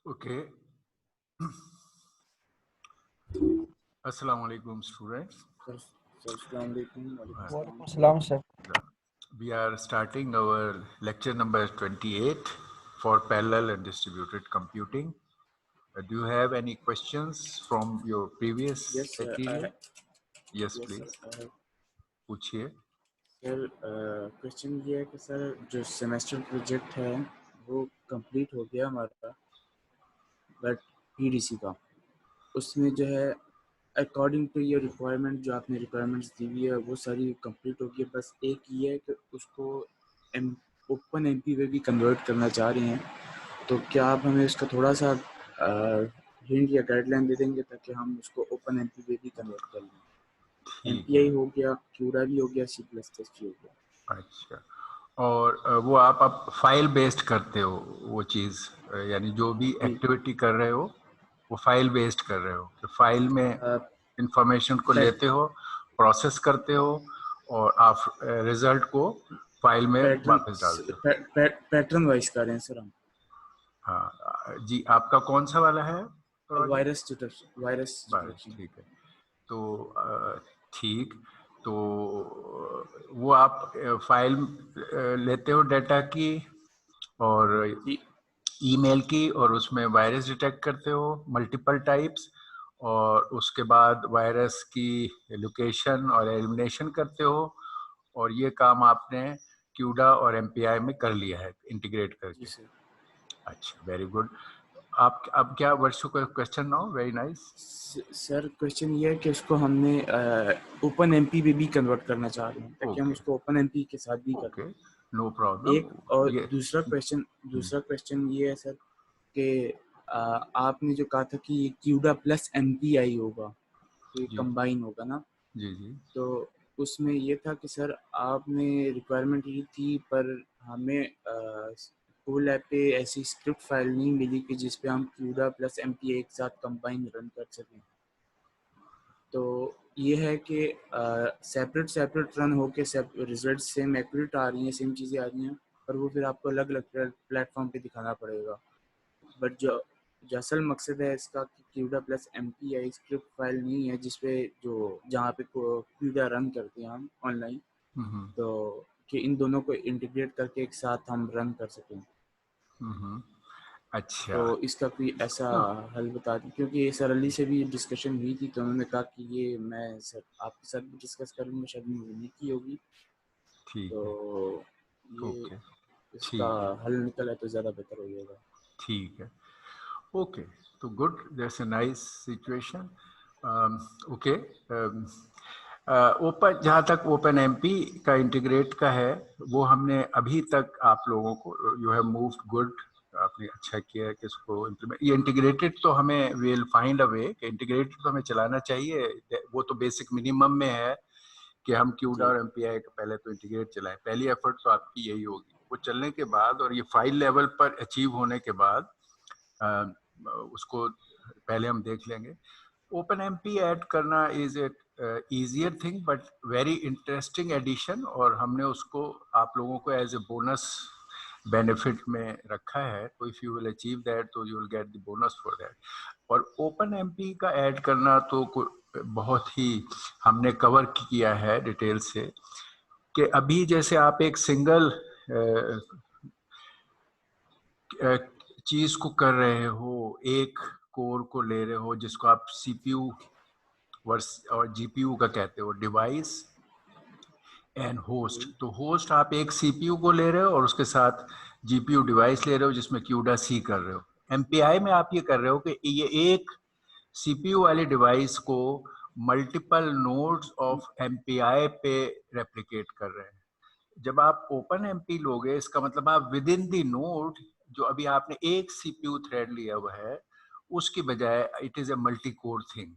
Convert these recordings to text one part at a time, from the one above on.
Okay. Assalamu alaikum, students. Walaikum salam, sir. We are starting our lecture number 28 for parallel and distributed computing. Do you have any questions from your previous material? Yes, please. पूछिए. Sir question ये है कि sir जो semester project है वो complete हो गया हमारा, बट पीडीसी का उसमें जो है अकॉर्डिंग टू योर रिक्वायरमेंट, जो आपने रिक्वायरमेंट्स दी हुई है वो सारी कंप्लीट हो गई। बस एक ये है कि उसको ओपन एमपी में भी कन्वर्ट करना चाह रहे हैं, तो क्या आप हमें उसका थोड़ा सा हिंट या गाइडलाइन दे देंगे ताकि हम उसको ओपन एमपी में भी कन्वर्ट कर लें। एमपीआई हो गया, क्यूडा भी हो गया, सी प्लस प्लस भी हो गया। अच्छा, और वो आप फाइल बेस्ड करते हो वो चीज़, यानी जो भी एक्टिविटी कर रहे हो वो फाइल बेस्ड कर रहे हो कि फाइल में इंफॉर्मेशन को लेते हो, प्रोसेस करते हो और आप रिजल्ट को फाइल में वापस डालते हो। पैटर्न वाइज कर रहे हैं सर हम। हाँ जी, आपका कौन सा वाला है? Virus detection. ठीक है, तो ठीक, तो वो आप फाइल लेते हो डेटा की और ईमेल की, और उसमें वायरस डिटेक्ट करते हो मल्टीपल टाइप्स, और उसके बाद वायरस की लोकेशन और एलिमिनेशन करते हो, और ये काम आपने क्यूडा और एमपीआई में कर लिया है इंटीग्रेट करके। अच्छा, वेरी गुड। आप अब क्या वर्षों का question now? Very nice sir, question ये है कि उसको हमने ओपन एमपी में भी कन्वर्ट करना चाह रहे हैं ताकि हम उसको ओपन एमपी के साथ भी कर लें। No problem. एक और दूसरा क्वेश्चन ये है सर कि आपने जो कहा था कि क्यूडा प्लस एमपीआई होगा, तो ये कंबाइन होगा ना? जी। तो उसमें ये था कि सर आपने रिक्वायरमेंट ली थी, पर हमें कोल ऐप पे ऐसी स्क्रिप्ट फाइल नहीं मिली कि जिस पे हम क्यूडा प्लस एमपीआई एक साथ कंबाइन रन कर सकें। तो ये है कि सेपरेट रन होके रिजल्ट सेम एक्यूरेट आ रही हैं, सेम चीज़ें आ रही हैं, पर वो फिर आपको अलग अलग प्लेटफॉर्म पे दिखाना पड़ेगा। बट जो असल मकसद है इसका कि CUDA plus MPI script file नहीं है जिसपे जहाँ पे क्यूडा रन करते हैं हम ऑनलाइन, तो कि इन दोनों को इंटीग्रेट करके एक साथ हम रन कर सकें। अच्छा, तो इसका कोई ऐसा हल बता दें, क्योंकि सर अली से भी डिस्कशन हुई थी तो उन्होंने कहा कि ये मैं सर आपके साथ भी डिस्कस करूँगा, शायद नहीं की होगी। तो ये इसका हल निकला तो ज़्यादा बेहतर हो जाएगा। ठीक है, ओके, तो good, that's a nice situation. Okay, open, जहाँ तक ओपन एमपी का इंटीग्रेट का है, वो हमने अभी तक आप लोगों को, यू हैव मूव्ड गुड, आपने अच्छा किया है कि इसको इम्प्लीमेंट, ये इंटीग्रेटेड तो हमें विल फाइंड अ वे कि इंटीग्रेटेड तो हमें चलाना चाहिए, वो तो बेसिक मिनिमम में है कि हम क्यूडा और एमपीआई का पहले तो इंटीग्रेट चलाएं। पहली एफर्ट तो आपकी यही होगी। वो चलने के बाद और ये फाइल लेवल पर अचीव होने के बाद उसको पहले हम देख लेंगे। ओपन एमपी ऐड करना is a easier thing but very interesting addition, और हमने उसको आप लोगों को एज ए बोनस बेनिफिट में रखा है। तो if you will achieve that तो you will get the bonus for that. और ओपन एमपी का ऐड करना तो बहुत ही हमने कवर किया है डिटेल से, कि अभी जैसे आप एक सिंगल चीज को कर रहे हो, एक कोर को ले रहे हो जिसको आप सीपीयू और जीपीयू का कहते हो, डिवाइस एंड होस्ट। तो होस्ट आप एक सीपीयू को ले रहे हो और उसके साथ जीपीयू डिवाइस ले रहे हो जिसमें क्यूडा सी कर रहे हो। एमपीआई में आप ये कर रहे हो कि ये एक सीपीयू वाले डिवाइस को मल्टीपल नोड्स ऑफ एमपीआई पे रेप्लिकेट कर रहे हैं। जब आप ओपन एमपी लोगे, इसका मतलब आप विद इन दी नोड, जो अभी आपने एक सीपीयू थ्रेड लिया हुआ है, उसकी बजाय it is a multi core thing.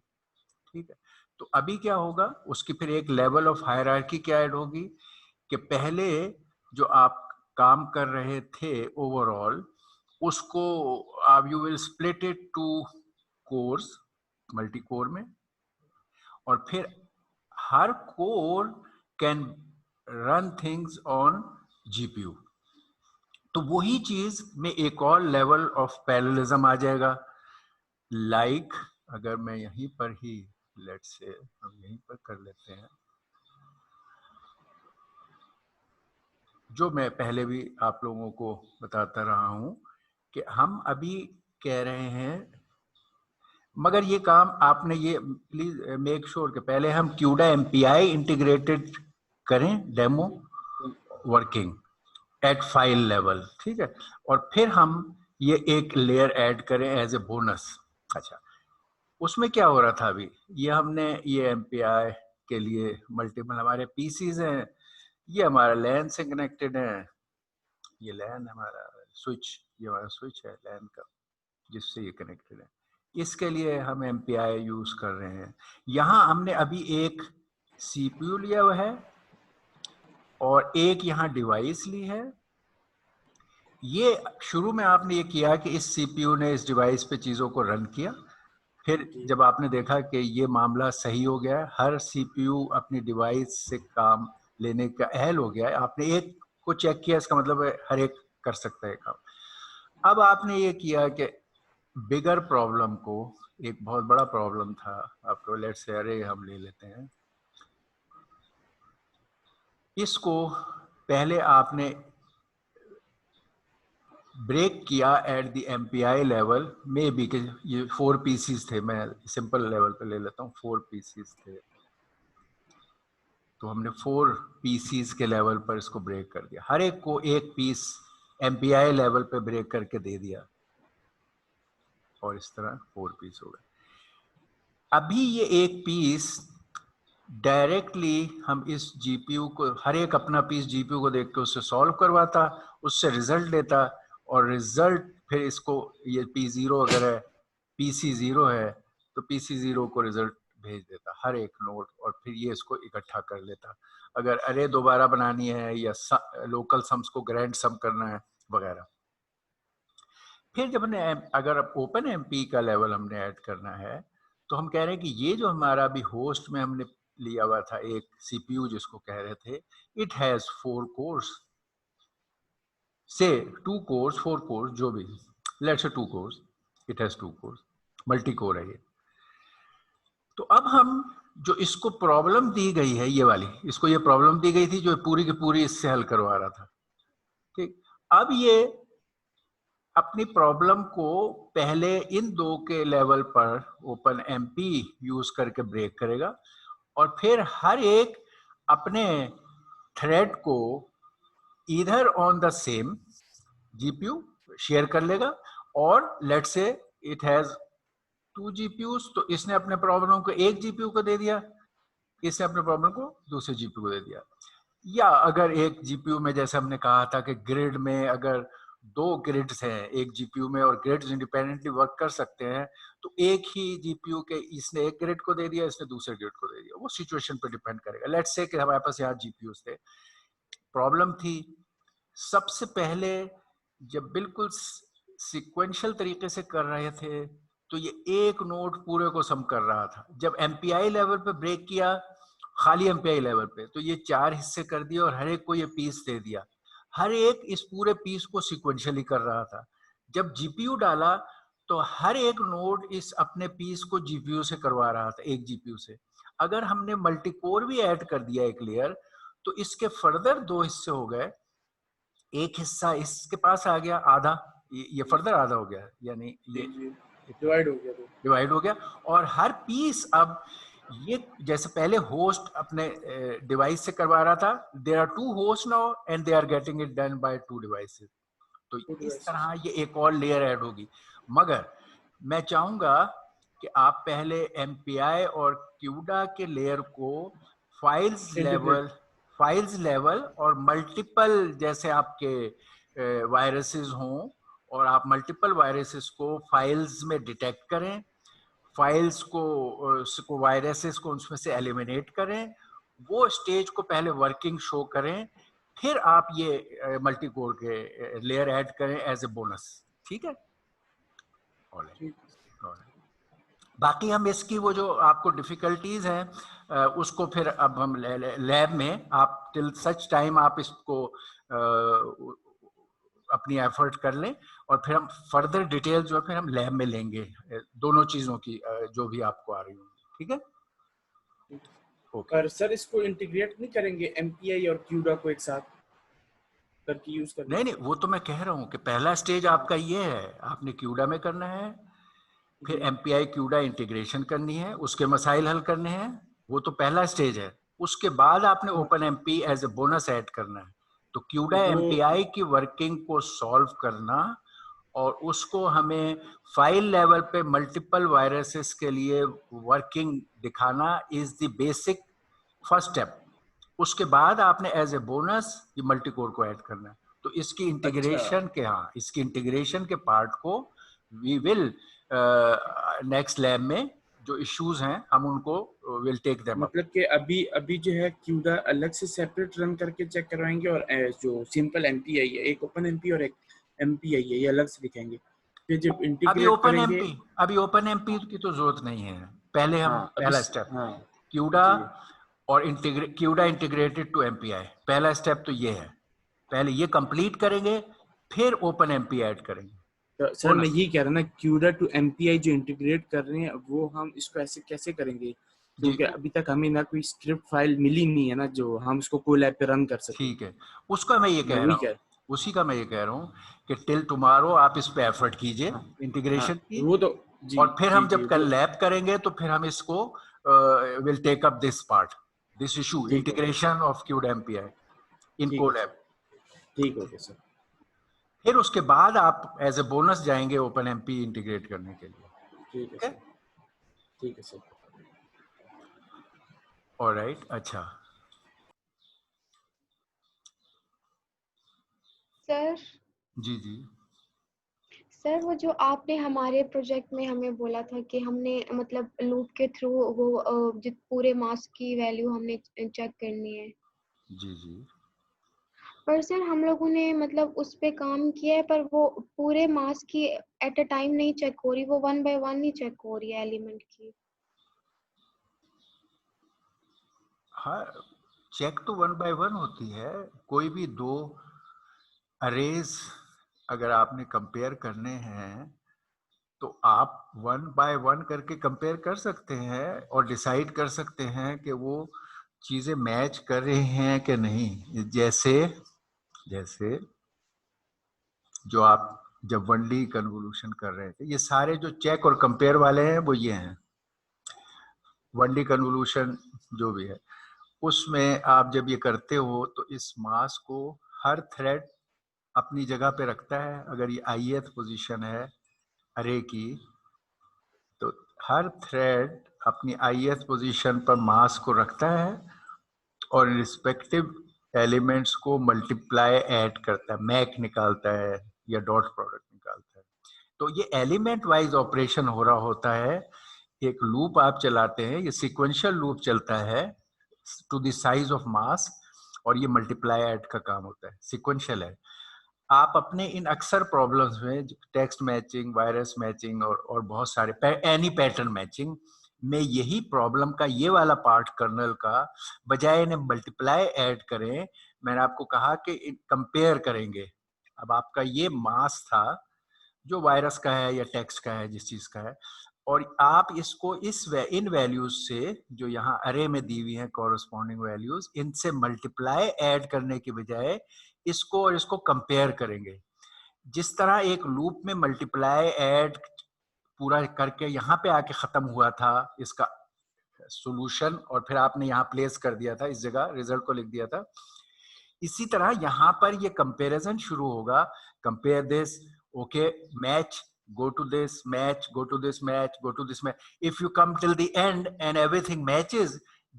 ठीक है, तो अभी क्या होगा, उसकी फिर एक लेवल ऑफ हायरार्की क्या ऐड होगी कि पहले जो आप काम कर रहे थे ओवरऑल, उसको आप you will split it to cores, multi core में, और फिर हर core can run things on GPU. तो वही चीज में एक और लेवल ऑफ पैरेललिज्म आ जाएगा। लाइक अगर मैं यहीं पर ही, लेट्स से हम यहीं पर कर लेते हैं, जो मैं पहले भी आप लोगों को बताता रहा हूं कि हम अभी कह रहे हैं, मगर ये काम आपने ये प्लीज मेक श्योर कि पहले हम क्यूडा एमपीआई इंटीग्रेटेड करें demo working at file level, ठीक है, और फिर हम ये एक लेयर ऐड करें एज ए बोनस। अच्छा, उसमें क्या हो रहा था अभी, ये हमने ये एमपीआई के लिए मल्टीपल हमारे पीसीज हैं, ये हमारा लैन से कनेक्टेड है, ये लैन हमारा स्विच, ये हमारा स्विच है लैन का जिससे ये कनेक्टेड है, इसके लिए हम एमपीआई यूज कर रहे हैं। यहां हमने अभी एक सीपीयू लिया हुआ है और एक यहां डिवाइस ली है। ये शुरू में आपने ये किया कि इस सीपीयू ने इस डिवाइस पे चीजों को रन किया, फिर जब आपने देखा कि ये मामला सही हो गया, हर सीपीयू अपनी डिवाइस से काम लेने का अहल हो गया है, आपने एक को चेक किया, इसका मतलब है हर एक कर सकता है काम। अब आपने ये किया कि बिगर प्रॉब्लम को, एक बहुत बड़ा प्रॉब्लम था आपको, लेट्स से अरे हम ले लेते हैं, इसको पहले आपने ब्रेक किया एट द एमपीआई लेवल में भी, कि ये 4 पीसीज थे, मैं सिंपल लेवल पे ले लेता हूँ, 4 पीसीज थे, तो हमने 4 पीसीज के लेवल पर इसको ब्रेक कर दिया, हर एक को एक पीस एमपीआई लेवल पे ब्रेक करके दे दिया और इस तरह 4 पीस हो गए। अभी ये एक पीस डायरेक्टली हम इस जीपीयू को, हर एक अपना पीस जीपीयू को देख के उससे सॉल्व करवाता, उससे रिजल्ट लेता, और रिजल्ट फिर इसको, ये P0 अगर है, PC0 है, तो PC0 को रिजल्ट भेज देता हर एक नोड, और फिर ये इसको इकट्ठा कर लेता, अगर अरे दोबारा बनानी है या लोकल सम्स को ग्रैंड सम करना है वगैरह। फिर जब हमने अगर ओपन एमपी का लेवल हमने ऐड करना है, तो हम कह रहे हैं कि ये जो हमारा अभी होस्ट में हमने लिया हुआ था एक सीपीयू जिसको कह रहे थे, इट हैज 4 कोर्स, से 2 कोर्स 4 कोर्स जो भी, let's say 2 course, it has 2 course, multi core है ये। तो अब हम जो इसको प्रॉब्लम दी गई है ये वाली, इसको ये प्रॉब्लम दी गई थी जो पूरी की पूरी इससे हल करवा रहा था, ठीक। अब ये अपनी प्रॉब्लम को पहले इन दो के लेवल पर ओपन एमपी यूज करके ब्रेक करेगा, और फिर हर एक अपने थ्रेड को इधर on the same GPU share कर लेगा, और let's say it has 2 GPUs, तो इसने अपने प्रॉब्लम को एक जीपीयू को दे दिया, इसने अपने प्रॉब्लम को दूसरे जीपीयू को दे दिया। या अगर एक जीपीयू में, जैसे हमने कहा था कि ग्रिड में अगर 2 ग्रिड्स हैं एक जीपीयू में और ग्रिड्स इंडिपेंडेंटली वर्क कर सकते हैं, तो एक ही जीपीयू के इसने एक ग्रिड को दे दिया, इसने दूसरे ग्रिड को दे दिया, वो सिचुएशन पर डिपेंड करेगा। लेट्स से कि हमारे पास यहाँ जीपीयूज थे, प्रॉब्लम थी सबसे पहले जब बिल्कुल सीक्वेंशियल तरीके से कर रहे थे, तो ये एक नोड पूरे को सम कर रहा था। जब एमपीआई लेवल पे ब्रेक किया, खाली एमपीआई लेवल पे, तो ये 4 हिस्से कर दिए और हर एक को ये पीस दे दिया, हर एक इस पूरे पीस को सीक्वेंशियली कर रहा था। जब जीपीयू डाला तो हर एक नोड इस अपने पीस को जीपीयू से करवा रहा था, एक जीपीयू से। अगर हमने मल्टीकोर भी ऐड कर दिया एक लेयर, तो इसके फर्दर 2 हिस्से हो गए, एक हिस्सा इसके पास आ गया आधा, ये फर्दर आधा हो गया, यानी ये डिवाइड हो गया, और हर पीस अब ये जैसे पहले होस्ट अपने डिवाइस से करवा रहा था, there are 2 host now and they are getting it done by 2 devices, तो इस तरह ये एक और लेयर ऐड होगी। मगर मैं चाहूंगा कि आप पहले एमपीआई और क्यूडा के लेयर को फाइल्स लेवल और मल्टीपल, जैसे आपके वायरसेस हों और आप मल्टीपल वायरसेस को फाइल्स में डिटेक्ट करें, फाइल्स को वायरसेस को उसमें से एलिमिनेट करें, वो स्टेज को पहले वर्किंग शो करें, फिर आप ये मल्टी कोर के लेयर ऐड करें एज ए बोनस, ठीक है। बाकी हम इसकी वो जो आपको डिफिकल्टीज हैं उसको फिर अब हम लैब में आप टिल सच टाइम आप इसको अपनी एफर्ट कर लें और फिर हम फर्दर डिटेल जो है फिर हम लैब में लेंगे दोनों चीजों की जो भी आपको आ रही होंगी, ठीक है? ओके। और सर इसको इंटीग्रेट नहीं करेंगे एमपीआई और क्यूडा को एक साथ करके यूज करने नहीं के नहीं, लिए? वो तो मैं कह रहा हूँ कि पहला स्टेज आपका ये है, आपने क्यूडा में करना है, फिर जी एमपीआई क्यूडा इंटीग्रेशन करनी है, उसके मसाइल हल करने हैं, वो तो पहला स्टेज है। उसके बाद आपने हाँ, OpenMP as a bonus add करना है। तो क्यूडा वो एमपीआई की वर्किंग को सॉल्व करना और उसको हमें फाइल लेवल पे मल्टीपल वायरसेस के लिए वर्किंग दिखाना is the basic first step. उसके बाद आपने एज ए बोनस ये मल्टी कोर को ऐड करना है। तो इसकी अच्छा इंटीग्रेशन के, हाँ, इसकी इंटीग्रेशन के पार्ट को वी विल नेक्स्ट लैब में जो इश्यूज हैं हम उनको विल टेक देम अप। मतलब कि अभी अभी जो है क्यूडा अलग से सेपरेट रन करके चेक करवाएंगे और जो सिंपल एमपीआई है, एक ओपन एमपी और एक एमपीआई है, ये अलग से दिखाएंगे। फिर जब इंटीग्रेट करेंगे। अभी ओपन एमपी की तो जरूरत नहीं है। पहले हम हाँ अभी पहला स्टेप हाँ क्यूडा जी और क्यूडा इंटीग्रेटेड टू एमपीआई, पहला स्टेप तो ये है। पहले ये कंप्लीट करेंगे, फिर ओपन एमपी ऐड करेंगे। तो सर मैं बोनस। यही कह रहा ना, क्यूडा टू एमपीआई जो इंटीग्रेट कर रहे हैं वो हम इसको ऐसे कैसे करेंगे? जी क्योंकि अभी तक हमें ना कोई स्क्रिप्ट फाइल मिली नहीं है ना जो हम उसको कोलैब पे रन कर सके। ठीक है, उसका मैं ये मैं कह वही रहा हूँ, कह उसी का मैं ये कह रहा हूँ कि टिल टुमारो आप इस पे एफर्ट कीजिए हाँ हाँ इंटीग्रेशन की। वो तो जी और फिर जी हम जी जब कल वो लैब करेंगे तो फिर हम इसको will take up this part, this issue, ठीक हो गया sir. Integration of CUDA MPI in ठीक है सर। कोलैब। ठीक हो गया सर। फिर उसके बाद आप एज ए बोनस जाएंगे ओपन एमपी इंटीग्रेट करने के लिए, ठीक है ठीक है? सर। ठीक है सर। ऑलराइट, अच्छा। सर जी जी। सर वो जो आपने हमारे प्रोजेक्ट में हमें बोला था कि हमने मतलब लूप के थ्रू वो जो पूरे मास की वैल्यू हमने चेक करनी है, जी जी। पर सर हम लोगों ने मतलब उस पे काम किया है पर वो पूरे मास की एट अ टाइम नहीं चेक हो रही, वो 1 बाय 1 ही चेक हो रही है एलिमेंट की। हाँ, चेक तो 1 बाय 1 होती है। कोई भी दो अरेज अगर आपने कंपेयर करने हैं तो आप 1 बाय 1 करके कंपेयर कर सकते हैं और डिसाइड कर सकते हैं कि वो चीजें मैच कर रही हैं कि नहीं। जैसे जैसे जो आप जब 1D कन्वोल्यूशन कर रहे थे, ये सारे जो चेक और कंपेयर वाले हैं वो ये हैं। 1D कन्वोल्यूशन जो भी है उसमें आप जब ये करते हो तो इस मास को हर थ्रेड अपनी जगह पे रखता है। अगर ये ith पोजीशन है अरे की, तो हर थ्रेड अपनी ith पोजीशन पर मास को रखता है और रिस्पेक्टिव एलिमेंट्स को मल्टीप्लाई ऐड करता है, मैक निकालता है या डॉट प्रोडक्ट निकालता है। तो ये एलिमेंट वाइज ऑपरेशन हो रहा होता है। एक लूप आप चलाते हैं, ये सिक्वेंशियल लूप चलता है to the size of mass और ये मल्टीप्लाई ऐड का काम होता है, सिक्वेंशियल है। आप अपने इन अक्सर प्रॉब्लम्स में टेक्स्ट मैचिंग, वायरस मैचिंग और बहुत सारे एनी पैटर्न मैचिंग में यही प्रॉब्लम का ये वाला पार्ट कर्नल का, बजाय इन्हें मल्टीप्लाई ऐड करें, मैंने आपको कहा कि कंपेयर करेंगे। अब आपका ये मास था जो वायरस का है या टेक्स्ट का है, जिस चीज का है, और आप इसको इन वैल्यूज से जो यहाँ अरे में दी हुई हैं कॉरस्पॉन्डिंग वैल्यूज, इनसे मल्टीप्लाई ऐड करने के बजाय इसको और इसको कंपेयर करेंगे। जिस तरह एक लूप में मल्टीप्लाई ऐड पूरा करके यहाँ पे आके खत्म हुआ था इसका सॉल्यूशन, और फिर आपने यहाँ प्लेस कर दिया था, इस जगह रिजल्ट को लिख दिया था, इसी तरह यहाँ पर ये कंपैरिजन शुरू होगा। Compare this, okay, match, go to this match, go to this match, go to this match. If you come till the end and everything matches,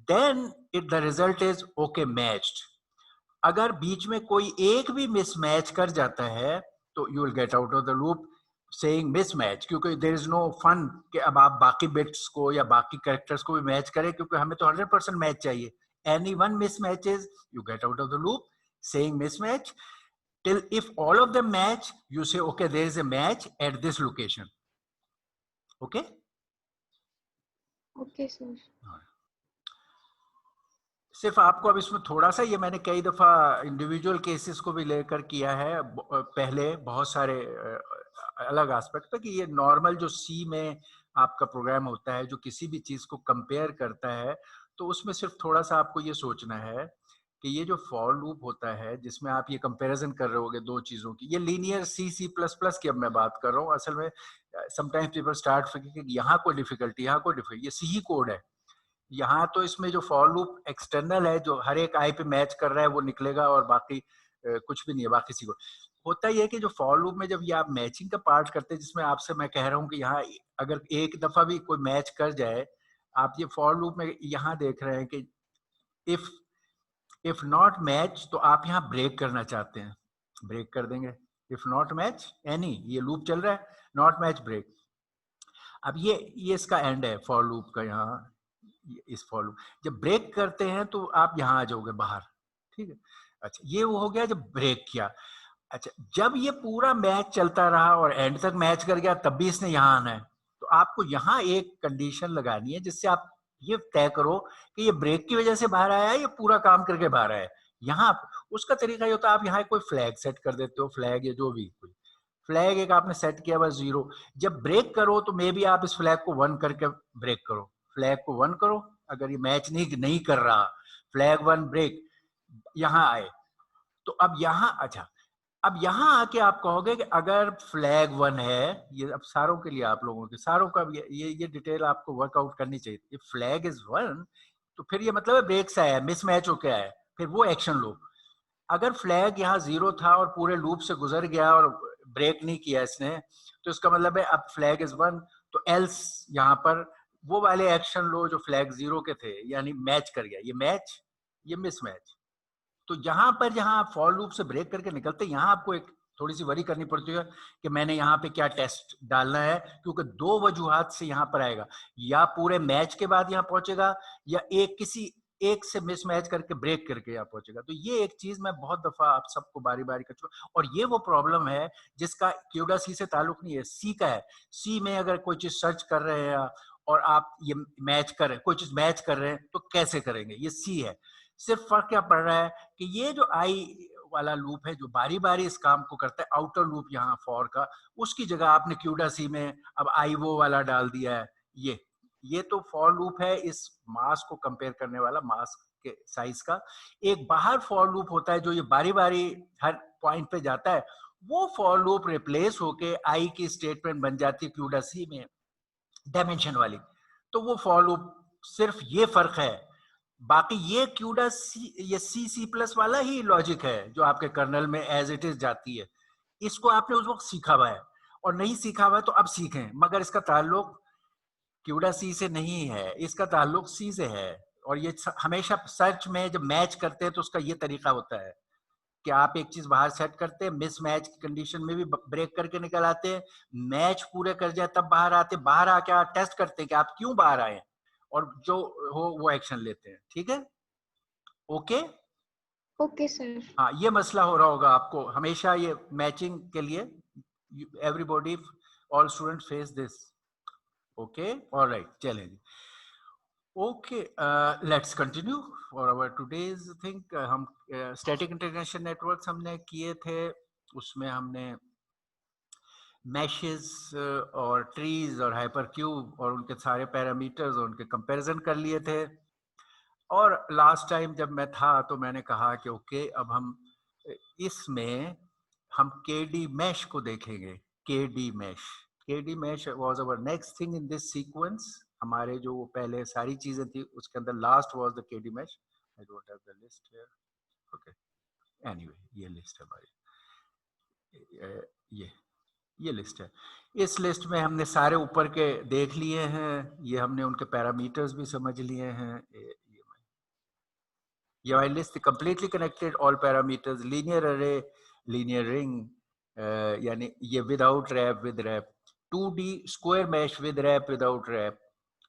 then the result is okay, matched. अगर बीच में कोई एक भी mismatch कर जाता है तो you will gate out of the loop saying mismatch, क्योंकि देयर इज नो फन कि अब आप बाकी बिट्स को या बाकी कैरेक्टर्स को भी मैच करें, क्योंकि हमें तो 100% मैच चाहिए। Any one mismatches you get out of the loop saying mismatch till if all of them match you say okay, there is a match at this location. Okay, okay sir. सिर्फ आपको अब इसमें थोड़ा सा, ये मैंने कई दफा इंडिविजुअल केसेस को भी लेकर किया है पहले, बहुत सारे अलग एस्पेक्ट पे, कि ये नॉर्मल जो सी में आपका प्रोग्राम होता है जो किसी भी चीज को कंपेयर करता है, तो उसमें सिर्फ थोड़ा सा आपको ये सोचना है कि ये जो फॉर लूप होता है जिसमें आप ये कंपैरिजन कर रहे होगे दो चीजों की, ये लीनियर सी प्लस प्लस की अब मैं बात कर रहा हूँ। असल में समटाइम्स पीपल स्टार्ट थिंकिंग यहाँ कोई डिफिकल्टी, यहाँ कोई डिफिकल्टी, ये सी ही कोड है। यहाँ तो इसमें जो फॉर लूप एक्सटर्नल है जो हर एक आई पे मैच कर रहा है वो निकलेगा, और बाकी कुछ भी नहीं है बाकी सी। होता ही है कि जो फॉर लूप में जब ये आप मैचिंग का पार्ट करते हैं, जिसमें आपसे मैं कह रहा हूँ कि यहाँ अगर एक दफा भी कोई मैच कर जाए, आप ये फॉर लूप में यहाँ देख रहे हैं कि इफ नॉट मैच, तो आप यहाँ ब्रेक करना चाहते हैं, ब्रेक कर देंगे। इफ नॉट मैच एनी, ये लूप चल रहा है, नॉट मैच ब्रेक। अब ये इसका एंड है फॉर लूप का। यहाँ इस फॉर लूप जब ब्रेक करते हैं तो आप यहाँ आ जाओगे बाहर, ठीक है। अच्छा, ये वो हो गया जब ब्रेक किया। अच्छा, जब ये पूरा मैच चलता रहा और एंड तक मैच कर गया, तब भी इसने यहाँ आना है, तो आपको यहाँ एक कंडीशन लगानी है जिससे आप ये तय करो कि ये ब्रेक की वजह से बाहर आया है या पूरा काम करके बाहर आया है। यहाँ उसका तरीका ये होता है, आप यहाँ कोई फ्लैग सेट कर देते हो, फ्लैग या जो भी कोई फ्लैग एक आपने सेट किया बस 0। जब ब्रेक करो तो मे बी आप इस फ्लैग को 1 करके ब्रेक करो, फ्लैग को 1 करो। अगर ये मैच नहीं कर रहा, फ्लैग 1 ब्रेक, यहाँ आए तो अब यहाँ, अच्छा अब यहाँ आके आप कहोगे कि अगर फ्लैग 1 है, ये अब सारों के लिए, आप लोगों के सारों का ये डिटेल आपको वर्कआउट करनी चाहिए। इफ फ्लैग इज 1 तो फिर ये मतलब है ब्रेक से आया, मिसमैच होके आया, फिर वो एक्शन लो। अगर फ्लैग यहाँ 0 था और पूरे लूप से गुजर गया और ब्रेक नहीं किया इसने, तो इसका मतलब है अब फ्लैग इज 1, तो एल्स यहाँ पर वो वाले एक्शन लो जो फ्लैग 0 के थे, यानी मैच कर गया, ये मैच, ये मिसमैच। तो यहाँ पर जहाँ आप फॉर लूप से ब्रेक करके निकलते हैं, यहाँ आपको एक थोड़ी सी वरी करनी पड़ती है कि मैंने यहाँ पे क्या टेस्ट डालना है, क्योंकि दो वजूहात से यहाँ पर आएगा, या पूरे मैच के बाद यहाँ पहुंचेगा, या किसी एक से मिसमैच करके ब्रेक करके यहाँ पहुंचेगा। तो ये एक चीज मैं बहुत दफा आप सबको बारी बारी कर चुका, और ये वो प्रॉब्लम है जिसका क्यूडा सी से ताल्लुक नहीं है, सी का है। सी में अगर कोई चीज सर्च कर रहे हैं और आप ये मैच कर रहे हैं, कोई चीज मैच कर रहे हैं, तो कैसे करेंगे, ये सी है। सिर्फ फर्क क्या पड़ रहा है कि ये जो आई वाला लूप है जो बारी बारी इस काम को करता है, आउटर लूप यहाँ फॉर का, उसकी जगह आपने क्यूडा सी में अब आई वो वाला डाल दिया है। ये तो फॉर लूप है इस मास को कंपेयर करने वाला, मास के साइज का। एक बाहर फॉर लूप होता है जो ये बारी बारी हर पॉइंट पे जाता है, वो फॉर लूप रिप्लेस होके आई की स्टेटमेंट बन जाती है क्यूडा सी में, डायमेंशन वाली। तो वो फॉर लूप, सिर्फ ये फर्क है, बाकी ये क्यूडा सी, ये सी प्लस वाला ही लॉजिक है जो आपके कर्नल में एज इट इज जाती है। इसको आपने उस वक्त सीखा हुआ है, और नहीं सीखा हुआ है तो अब सीखें, मगर इसका ताल्लुक क्यूडा सी से नहीं है, इसका ताल्लुक सी से है। और ये हमेशा सर्च में जब मैच करते हैं तो उसका ये तरीका होता है कि आप एक चीज बाहर सेट करते हैं, मिस मैच की कंडीशन में भी ब्रेक करके निकल आते हैं, मैच पूरे कर जाए तब बाहर आते, बाहर आके आप टेस्ट करते हैं कि आप क्यों बाहर आए, और जो हो वो एक्शन लेते हैं। ठीक है, ओके। Okay sir. हाँ, ये मसला हो रहा होगा आपको हमेशा, ये मैचिंग के लिए everybody, all student face this. Okay, alright, चलें। Okay, let's continue for our today's thing. हम स्टैटिक इंटीग्रेशन नेटवर्क्स हमने किए थे, उसमें हमने मैशेस और ट्रीज और हाइपरक्यूब और उनके सारे पैरामीटर्स और उनके कंपैरिजन कर लिए थे। और लास्ट टाइम जब मैं था तो मैंने कहा कि ओके, अब हम इसमें हम केडी मैश को देखेंगे। KD mesh was our next thing in this sequence. हमारे जो पहले सारी चीजें थी उसके अंदर last was the KD mesh. I don't have the list here, okay, anyway ये लिस्ट है हमारी, ये लिस्ट है। इस लिस्ट में हमने सारे ऊपर के देख लिए हैं, ये हमने उनके पैरामीटर्स भी समझ लिए हैं। ये वाली list completely connected all parameters, linear array, linear ring, यानी ये without wrap with wrap, 2D square mesh with wrap without wrap।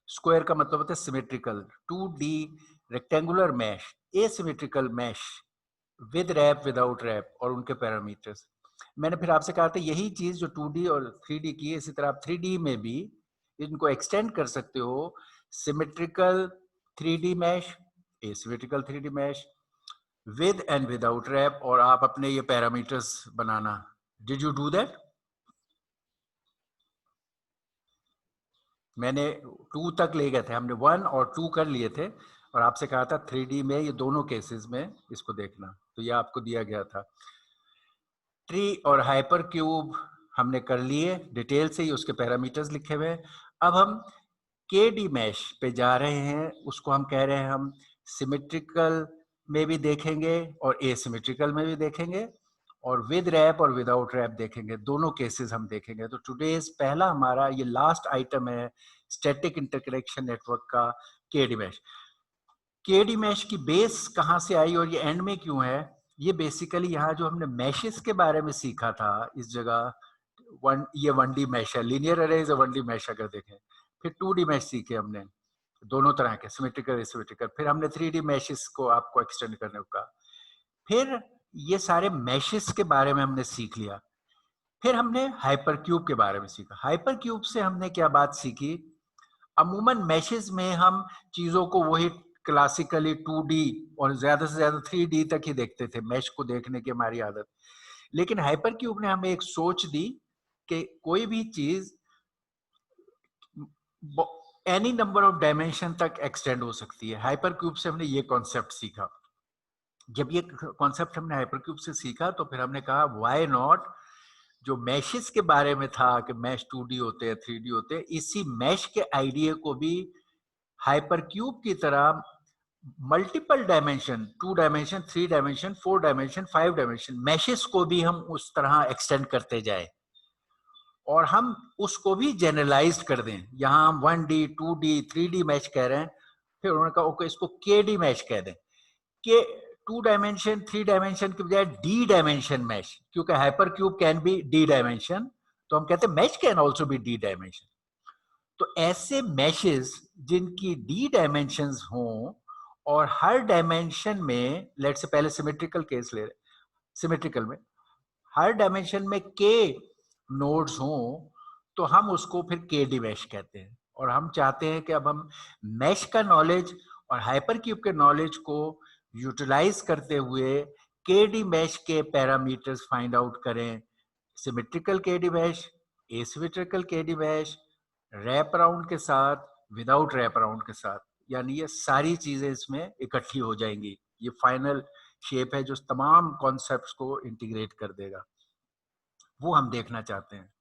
Square का मतलब होता है symmetrical, 2D rectangular mesh, asymmetrical mesh with wrap without wrap, और उनके parameters. मैंने फिर आपसे कहा था यही चीज जो 2D और 3D की है, इसी तरह आप 3D में भी इनको एक्सटेंड कर सकते हो। Symmetrical 3D mesh, asymmetrical 3D mesh, with and without wrap, और आप अपने ये पैरामीटर्स बनाना। Did you do that? मैंने 2 तक ले गए थे, हमने 1 और 2 कर लिए थे, और आपसे कहा था 3D में ये दोनों केसेस में इसको देखना, तो ये आपको दिया गया था। ट्री और हाइपर क्यूब हमने कर लिए डिटेल से ही, उसके पैरामीटर्स लिखे हुए हैं। अब हम केडी मैश पे जा रहे हैं, उसको हम कह रहे हैं हम सिमेट्रिकल में भी देखेंगे और एसिमेट्रिकल में भी देखेंगे, और विद रैप और विदाउट रैप देखेंगे, दोनों केसेस हम देखेंगे। तो टुडेज पहला हमारा ये लास्ट आइटम है स्टैटिक इंटरकनेक्शन नेटवर्क का केडी मैश। केडी मैश की बेस कहाँ से आई और ये एंड में क्यों है? ये बेसिकली यहाँ जो हमने मैशेस के बारे में सीखा था इस जगह, ये 1D मैश है, linear array is a 1D mash अगर देखें। फिर 2D मैश सीखे हमने दोनों तरह के, सिमेट्रिकल एसिमेट्रिकल। फिर हमने 3D मैशेस को आपको एक्सटेंड करने को कहा। फिर ये सारे मैशेस के बारे में हमने सीख लिया। फिर हमने हाइपरक्यूब के बारे में सीखा। हाइपरक्यूब से हमने क्या बात सीखी? अमूमन मैशेस में हम चीजों को वही क्लासिकली 2D और ज्यादा से ज्यादा 3D तक ही देखते थे, मैश को देखने की हमारी आदत। लेकिन हाइपरक्यूब ने हमें एक सोच दी कि कोई भी चीज एनी नंबर ऑफ डायमेंशन तक एक्सटेंड हो सकती है। हाइपरक्यूब से हमने ये कॉन्सेप्ट सीखा। जब ये कॉन्सेप्ट हमने हाइपरक्यूब से सीखा तो फिर हमने कहा व्हाई नॉट, जो मैशेस के बारे में था कि मैश 2D होते हैं 3D होते हैं, इसी मैश के आइडिया को भी हाइपरक्यूब की तरह multiple dimension, 2 dimension, 3 dimension, 4 dimension, 5 dimension meshes को भी हम उस तरह एक्सटेंड करते जाए और हम उसको भी जनरलाइज कर दें। यहाँ हम 1D 2D 3D मैश कह रहे हैं, फिर उन्होंने कहा ओके इसको केडी मैश कह दें, के 2 डायमेंशन 3 डायमेंशन की बजाय डी डायमेंशन मैश, क्योंकि hypercube can be D dimension, तो हम कहते हैं mesh can also be D dimension. तो ऐसे मैशेस जिनकी डी डायमेंशंस हों और हर डायमेंशन में, लेट से पहले सिमेट्रिकल केस ले रहे, सिमेट्रिकल में हर डायमेंशन में के नोड्स हों, तो हम उसको फिर के डी मैश कहते हैं। और हम चाहते हैं कि अब हम मैश का नॉलेज और हाइपर क्यूब के नॉलेज को यूटिलाइज करते हुए के डी मैश के पैरामीटर्स फाइंड आउट करें। सिमेट्रिकल के डी मैश, एसिमेट्रिकल के डी मैश, रैप अराउंड के साथ, विदाउट रैप अराउंड के साथ, यानी ये सारी चीजें इसमें इकट्ठी हो जाएंगी। ये फाइनल शेप है जो तमाम कॉन्सेप्ट्स को इंटीग्रेट कर देगा, वो हम देखना चाहते हैं।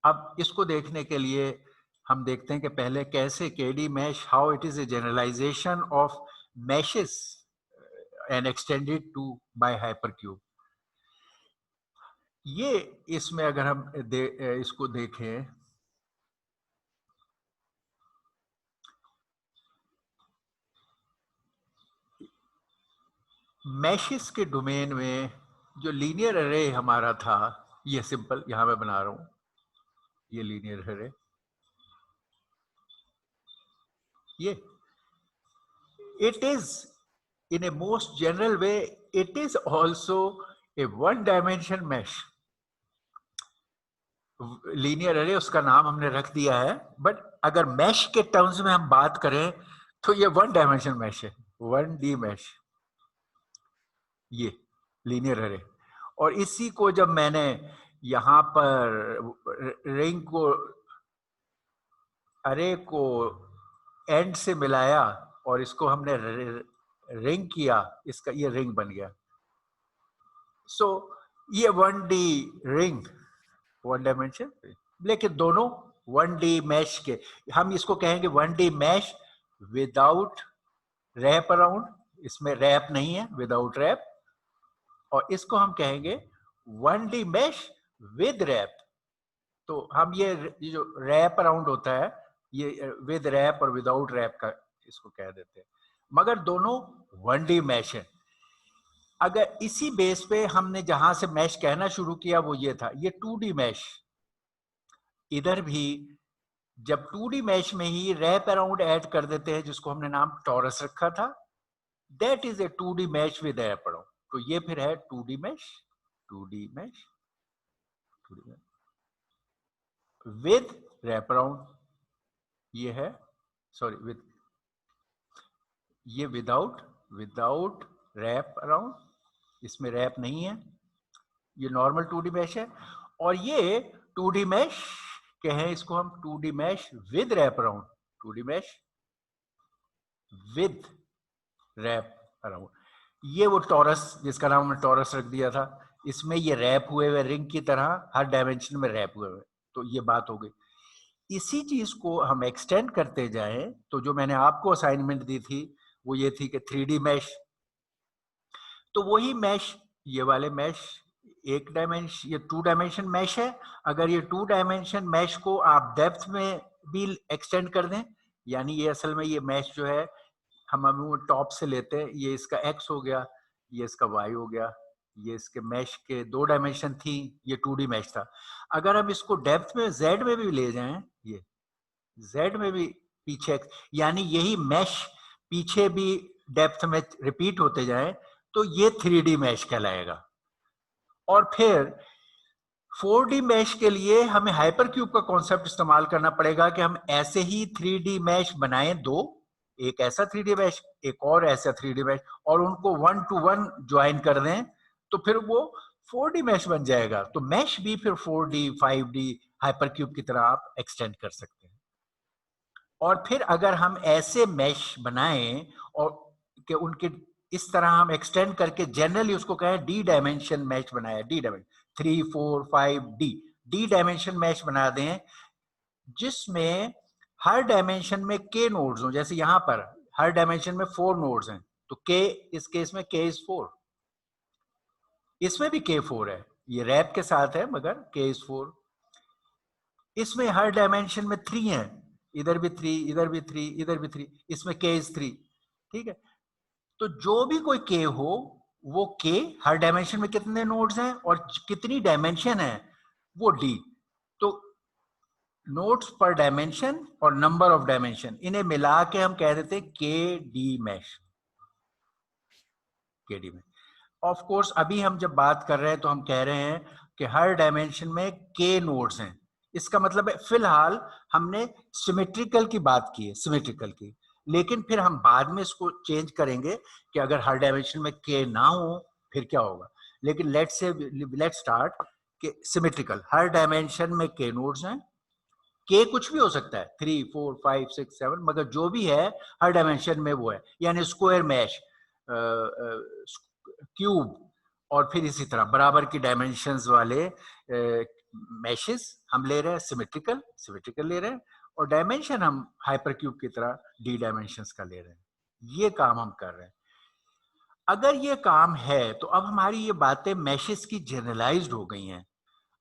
अब इसको देखने के लिए हम देखते हैं कि पहले कैसे KD mesh, how it is a generalization of meshes and extended to by hypercube. ये इसमें अगर हम इसको देखें, मैशेस के डोमेन में जो लीनियर अरे हमारा था, ये सिंपल यहां मैं बना रहा हूं, ये लीनियर अरे, ये it is in a most general way it is also a one dimension mesh. Linear array उसका नाम हमने रख दिया है, बट अगर मैश के टर्म्स में हम बात करें तो ये 1 डायमेंशन मैश है, 1D मैश, ये लीनियर अरे। और इसी को जब मैंने यहां पर रिंग को, अरे को एंड से मिलाया और इसको हमने रिंग किया, इसका ये रिंग बन गया। सो ये 1D रिंग, 1 डायमेंशन, लेकिन दोनों 1D मैश के, हम इसको कहेंगे 1D mesh without wrap around, इसमें रैप नहीं है, विदाउट रैप। और इसको हम कहेंगे 1D मैश विद रैप। तो हम ये जो रैप अराउंड होता है ये विद रैप और विदाउट रैप का इसको कह देते हैं, मगर दोनों 1D मैश है। अगर इसी बेस पे हमने जहां से मैश कहना शुरू किया वो ये था, ये 2D मैश। इधर भी जब 2D मैश में ही रैप अराउंड ऐड कर देते हैं, जिसको हमने नाम टॉरस रखा था, that is a 2D mesh with wrap around. तो ये फिर है 2D mesh, 2D mesh, 2D mesh with wrap around, ये है, सॉरी विद, ये विदाउट रैप अराउंड, इसमें रैप नहीं है, ये नॉर्मल 2D मैश है। और ये 2D मैश कहें इसको हम 2D mesh with wrap around, 2D mesh with wrap around. ये वो टॉरस जिसका नाम हमने टॉरस रख दिया था, इसमें ये रैप हुए हुए रिंग की तरह हर डायमेंशन में रैप हुए हुए। तो ये बात हो गई। इसी चीज को हम एक्सटेंड करते जाएं तो जो मैंने आपको असाइनमेंट दी थी वो ये थी कि 3D मैश, तो वही मैश, ये वाले मैश एक डायमेंशन, ये 2 डायमेंशन मैश है। अगर ये 2 डायमेंशन मैश को आप डेप्थ में भी एक्सटेंड कर दें, यानी ये असल में ये मैश जो है हम टॉप से लेते हैं, ये इसका x हो गया, ये इसका y हो गया, ये इसके मैश के 2 डायमेंशन थी, ये 2D मैश था। अगर हम इसको डेप्थ में z में भी ले जाएं, ये z में भी पीछे, यानी यही मैश पीछे भी डेप्थ में रिपीट होते जाए तो ये 3D मैश कहलाएगा। और फिर 4D मैश के लिए हमें हाइपरक्यूब का कॉन्सेप्ट इस्तेमाल करना पड़ेगा कि हम ऐसे ही 3D मैश बनाएं दो, एक ऐसा 3D मैश, एक और ऐसा 3D मैश, और उनको 1 to 1 ज्वाइन कर दें तो फिर वो 4D मैश बन जाएगा। तो मैश भी फिर 4D 5D हाइपरक्यूब की तरह आप एक्सटेंड कर सकते हैं। और फिर अगर हम ऐसे मैश बनाएं और कि उनके इस तरह हम एक्सटेंड करके जनरली उसको कहें डी डायमेंशन मैश बनाया, D dimension 3 4 5 D dimension mesh बना दें जिसमें हर डायमेंशन में k नोड्स हो। जैसे यहां पर हर डायमेंशन में 4 नोड्स हैं तो k, इस केस में k is 4, इसमें भी k 4 है, ये रैप के साथ है मगर k is 4। इसमें हर डायमेंशन में 3 है, इधर भी 3, इधर भी 3, इधर भी 3, इसमें k is 3। ठीक है, तो जो भी कोई k हो वो k हर डायमेंशन में कितने नोड्स हैं और कितनी डायमेंशन है वो d। तो नोड्स पर डायमेंशन और नंबर ऑफ डायमेंशन इन्हें मिला के हम कह देते हैं के डी मैश, के डी मैश। ऑफ कोर्स अभी हम जब बात कर रहे हैं तो हम कह रहे हैं कि हर डायमेंशन में के नोड्स हैं, इसका मतलब है फिलहाल हमने सिमेट्रिकल की बात की है, सिमेट्रिकल की, लेकिन फिर हम बाद में इसको चेंज करेंगे कि अगर हर डायमेंशन में के ना हो फिर क्या होगा। लेकिन लेट्स स्टार्ट कि सिमेट्रिकल, हर डायमेंशन में के नोड्स हैं, के कुछ भी हो सकता है 3 4 5 6 7, मगर जो भी है हर डायमेंशन में वो है, यानी स्क्वायर मैश, क्यूब, और फिर इसी तरह बराबर की डायमेंशंस वाले मैशेस हम ले रहे हैं, सिमेट्रिकल ले रहे हैं, और डायमेंशन हम हाइपरक्यूब की तरह डी डायमेंशंस का ले रहे हैं। ये काम हम कर रहे हैं। अगर ये काम है तो अब हमारी ये बातें मैशेस की जनरलाइज्ड हो गई हैं।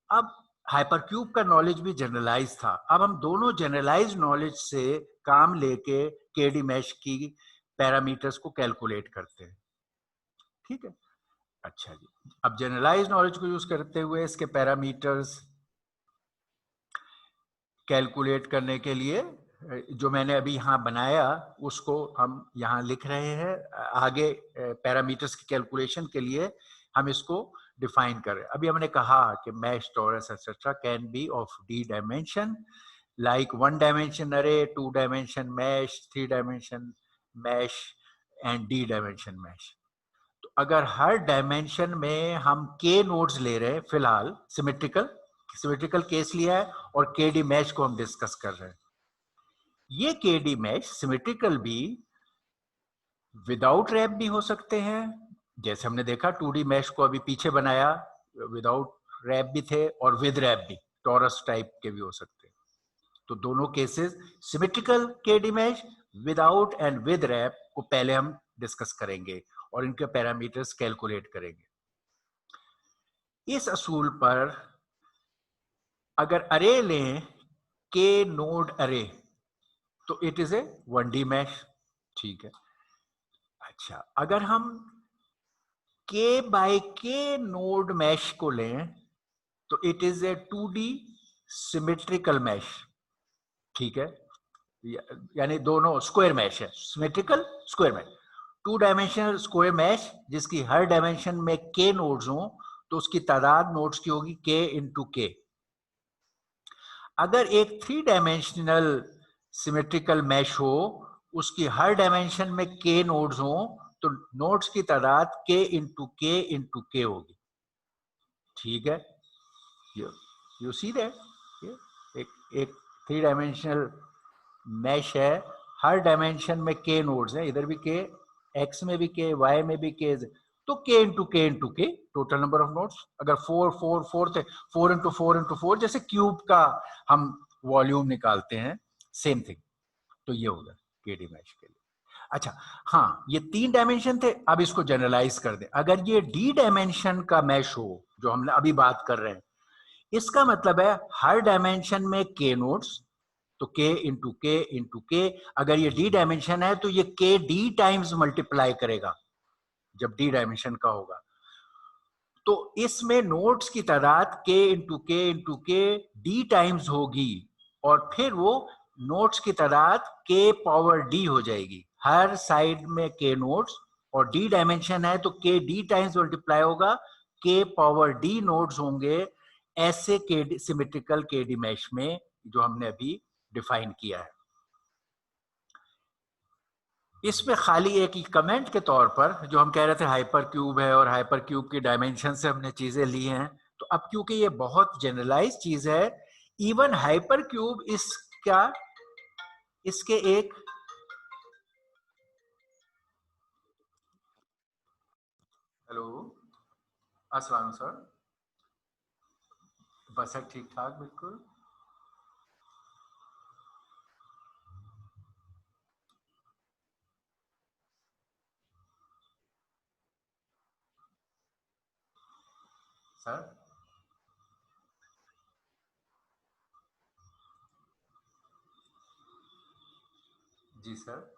अब हाइपरक्यूब का नॉलेज भी जनरलाइज था, अब हम दोनों जनरलाइज नॉलेज से काम लेके केडी मैश की पैरामीटर्स को कैलकुलेट करते हैं। ठीक है, अच्छा जी, अब जनरलाइज नॉलेज को यूज करते हुए इसके पैरामीटर्स कैलकुलेट करने के लिए जो मैंने अभी यहाँ बनाया उसको हम यहाँ लिख रहे हैं। आगे पैरामीटर्स की कैलकुलेशन के लिए हम इसको डिफाइन कर रहे हैं। अभी हमने कहा कि mesh, torus etcetera can be of D dimension like 1 dimension अरे, 2 dimension mesh, 3 dimension mesh and D dimension mesh. तो अगर हर डायमेंशन में हम के नोड्स ले रहे हैं, फिलहाल सिमेट्रिकल केस लिया है और के डी मैश को हम डिस्कस कर रहे हैं। ये के डी मैश सिमेट्रिकल भी विदाउट रैप भी हो सकते हैं, जैसे हमने देखा 2D मैश को अभी पीछे बनाया, विदाउट रैप भी थे और विद रैप भी, टॉरस टाइप के भी हो सकते हैं। तो दोनों केसेस सिमेट्रिकल के D mesh without and with wrap को पहले हम डिस्कस करेंगे और इनके पैरामीटर्स कैलकुलेट करेंगे। इस असूल पर अगर अरे लें के नोड अरे तो it is A 1D mash. ठीक है, अच्छा अगर हम के बाय के नोड मैश को लें तो it is a 2D symmetrical mesh. ठीक है, यानी दोनों स्क्वायर मैश है, symmetrical square mesh, 2 dimensional square mesh जिसकी हर डायमेंशन में के नोड्स हो तो उसकी तादाद नोड्स की होगी k इंटू के। अगर एक 3 डायमेंशनल सिमेट्रिकल मैश हो उसकी हर डायमेंशन में k नोड्स हो तो नोड्स की तादाद k इंटू के होगी। ठीक है, यू सी दैट एक 3 डायमेंशनल मैश है, हर डायमेंशन में k नोड्स है, इधर भी k, x में भी k, y में भी k, तो k इंटू के टोटल नंबर ऑफ नोड्स। अगर 4 थे, 4 जैसे क्यूब का हम वॉल्यूम निकालते हैं, सेम थिंग। तो ये होगा के डी मैश के लिए। अच्छा हाँ, ये 3 डायमेंशन थे, अब इसको जनरलाइज कर दें। अगर ये डी डायमेंशन का मैश हो जो हम अभी बात कर रहे हैं, इसका मतलब है हर डायमेंशन में k नोड्स, तो k इंटू के। अगर ये डी डायमेंशन है तो ये k डी टाइम्स मल्टीप्लाई करेगा जब डी डायमेंशन का होगा। तो इसमें नोड्स की तादाद k इंटू के डी टाइम्स होगी, और फिर वो नोड्स की तादाद k पावर d हो जाएगी। हर साइड में k नोड्स, और डी डायमेंशन है तो k डी टाइम्स मल्टीप्लाई होगा, k पावर d नोड्स होंगे ऐसे के सिमेट्रिकल के डी मैश में जो हमने अभी डिफाइन किया है। इसमें खाली एक कमेंट के तौर पर जो हम कह रहे थे हाइपर क्यूब है और हाइपर क्यूब की डायमेंशन से हमने चीजें ली हैं, तो अब क्योंकि ये बहुत जनरलाइज चीज है, इवन हाइपर क्यूब इसके एक हेलो, अस्सलाम सर, बस है ठीक ठाक बिल्कुल। Sir ji sir.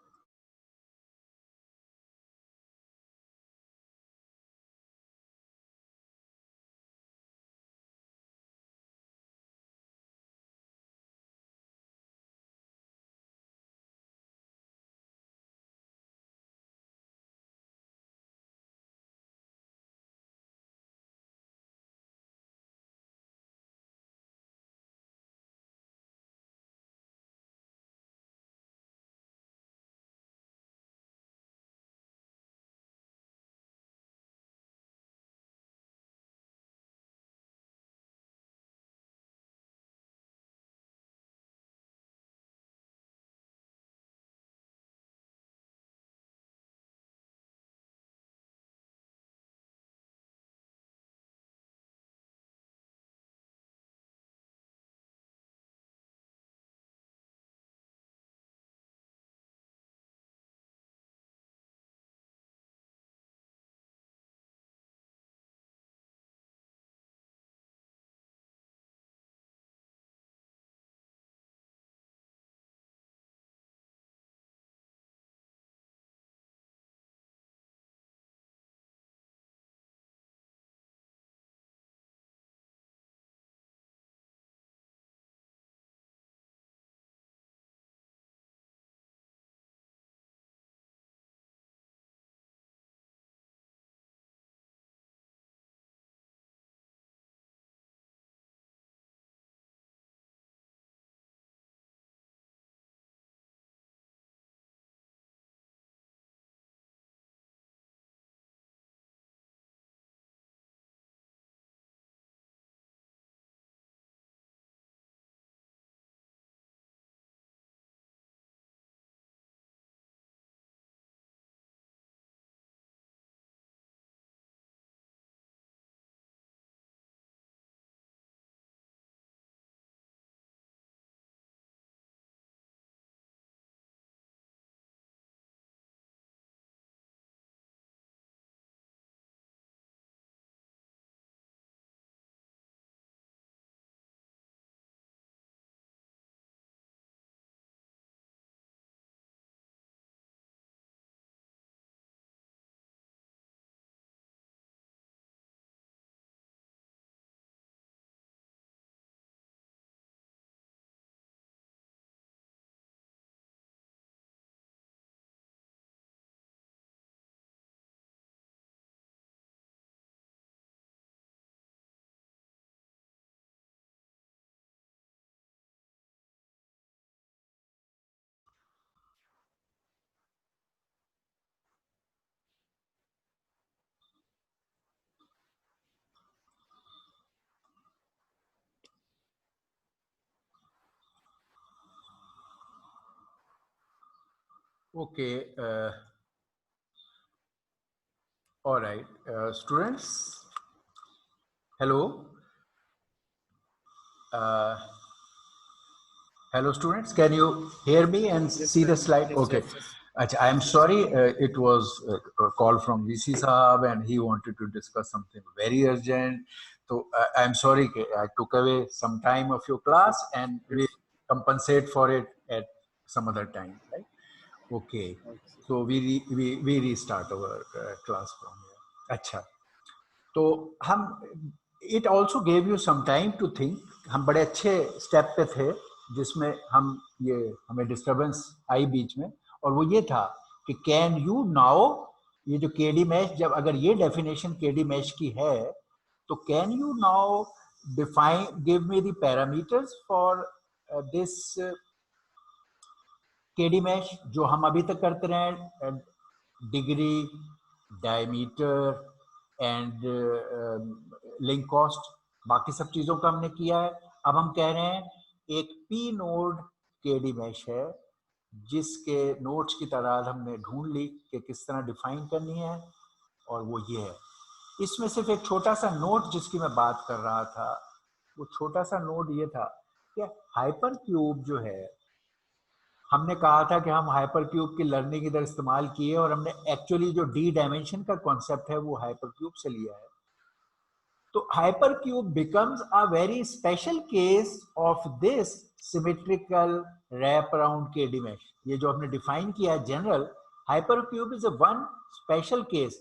Okay. All right, students. Hello. Hello, students. Can you hear me and Yes, see sir. the slide? Yes, Okay. yes. Achha, I am sorry. It was a call from VC Saab, and he wanted to discuss something very urgent. So I am sorry. I took away some time of your class, and we compensate for it at some other time. Right? Okay. So we restart our class from here. Achha. तो हम it also gave you some time to think. हम बड़े अच्छे step पे थे जिसमें हम ये हमें डिस्टरबेंस आई बीच में, और वो ये था कि कैन यू नाउ, ये जो केडी मैश, जब अगर ये डेफिनेशन केडी मैश की है तो can you now define, give me the parameters for this KD mesh जो हम अभी तक करते रहे, degree, diameter and link cost, बाकी सब चीजों का हमने किया है. अब हम कह रहे हैं एक पी नोड केडी मैश है जिसके नोड्स की तादाद हमने ढूंढ ली कि किस तरह डिफाइन करनी है, और वो ये है. इसमें सिर्फ एक छोटा सा नोट जिसकी मैं बात कर रहा था, वो छोटा सा नोट ये था कि हाइपर क्यूब जो है, हमने कहा था कि हम हाइपर क्यूब की लर्निंग इधर इस्तेमाल किए, और हमने एक्चुअली जो डी डायमेंशन का कॉन्सेप्ट है वो हाइपर क्यूब से लिया है. तो hyper cube becomes a very special case of this symmetrical wrap around KD mesh. ये जो हमने डिफाइन किया है general, hyper cube is a one special case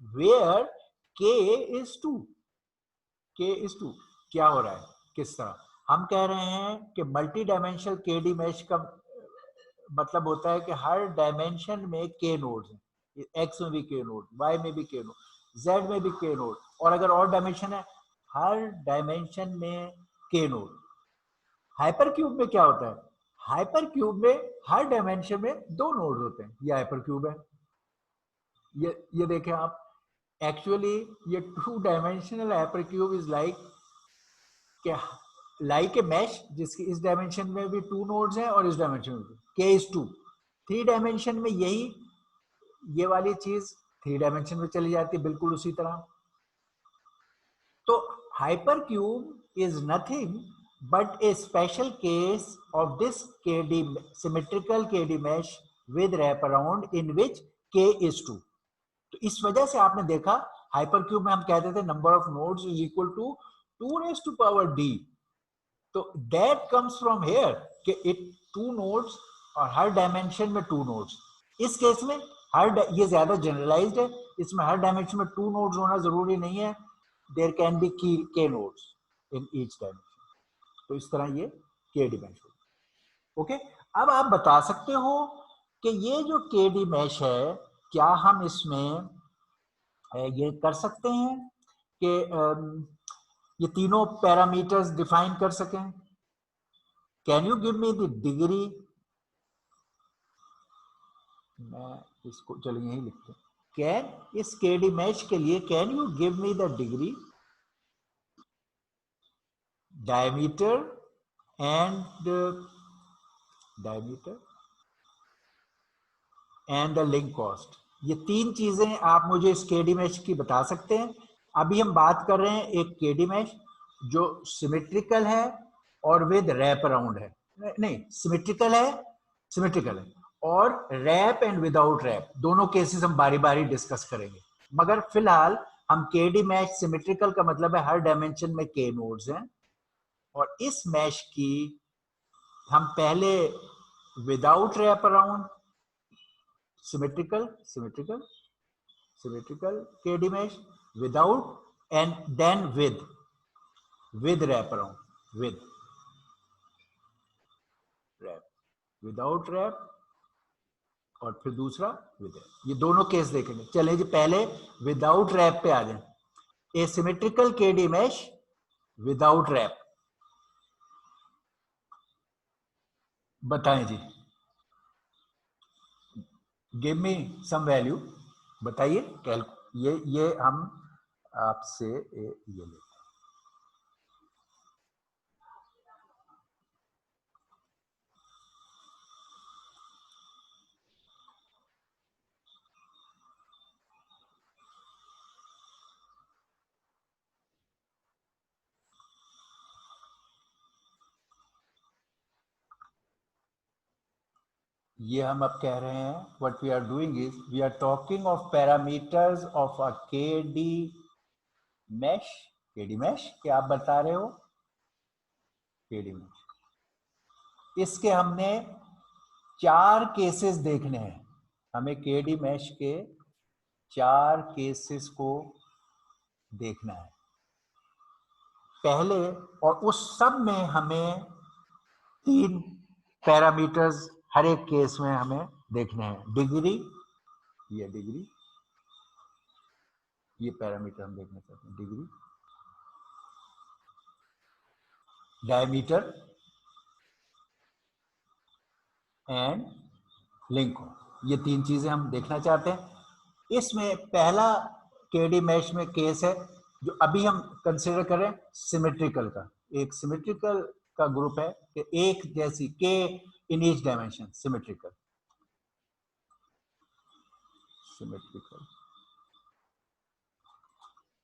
where k is 2. k is 2. क्या हो रहा है, किस तरह हम कह रहे हैं कि मल्टी डायमेंशनल केडी मैश का मतलब होता है कि हर डायमेंशन में के नोड्स हैं. एक्स में भी के नोड, वाई में भी के नोड, जेड में भी के नोड, और अगर और डायमेंशन है हर डायमेंशन में के नोड. हाइपर क्यूब में क्या होता है, हाइपर क्यूब में हर डायमेंशन में 2 नोड होते हैं. ये हाइपर क्यूब है. ये देखें आप, एक्चुअली ये 2 dimensional hyper cube is like a mesh जिसकी इस डायमेंशन में भी 2 नोड्स हैं और इस डायमेंशन में भी. के इज 2. 3 डायमेंशन में यही ये वाली चीज 3 डायमेंशन में चली जाती है बिल्कुल उसी तरह. तो hyper cube is nothing but a special case of this KD symmetrical KD mesh with wrap around in which k is 2. तो इस वजह से आपने देखा हाइपर क्यूब में हम कहते थे number of nodes is equal to 2 raised to power d. तो दैट कम्स फ्रॉम हेयर कि इट 2 नोड्स और हर डायमेंशन में 2 नोड्स. इस केस में ये ज्यादा जनरलाइज्ड है, इसमें हर डायमेंशन में 2 नोड्स होना जरूरी नहीं है. देयर कैन बी के नोड्स इन ईच डायमेंशन. तो इस तरह ये के डी मैश. ओके. अब आप बता सकते हो कि ये जो के डी मैश है, क्या हम इसमें ये कर सकते हैं कि ये तीनों पैरामीटर्स डिफाइन कर सकें. Can you give me the degree, मैं इसको चलिए यही लिखते हैं. कैन इस केडी मैश के लिए can you give me the degree, diameter and the link cost. ये 3 चीजें आप मुझे इस केडी मैश की बता सकते हैं. अभी हम बात कर रहे हैं एक केडी मैश जो सिमेट्रिकल है और विद रैप अराउंड है. नहीं, सिमेट्रिकल है और रैप एंड विदाउट रैप, दोनों केसेस हम बारी बारी डिस्कस करेंगे. मगर फिलहाल हम केडी मैश सिमेट्रिकल का मतलब है हर डायमेंशन में के नोड्स हैं, और इस मैश की हम पहले without wrap around symmetrical KD mesh, without and then with wrap around, with wrap, without wrap और फिर दूसरा विद. ये दोनों केस देखेंगे. चलें जी, पहले विदाउट रैप पे आ जाए. A symmetrical KD mesh without wrap, बताएं जी. गिव मी सम वैल्यू, बताइए. ये हम आपसे ये लेते. ये हम अब कह रहे हैं what we are doing is we are talking of parameters of a KD mesh क्या आप बता रहे हो? KD mesh. इसके हमने 4 केसेस देखने हैं। हमें केडी मैश के 4 केसेस को देखना है पहले, और उस सब में हमें 3 पैरामीटर्स हर एक केस में हमें देखने हैं। डिग्री, ये डिग्री, ये पैरामीटर हम देखना चाहते हैं। डिग्री, डायमीटर एंड लिंक, ये 3 चीजें हम देखना चाहते हैं। इसमें पहला केडी मैश में केस है जो अभी हम कंसीडर करें सिमेट्रिकल का। एक सिमेट्रिकल का ग्रुप है कि एक जैसी के इन ईच डायमेंशन, सिमेट्रिकल।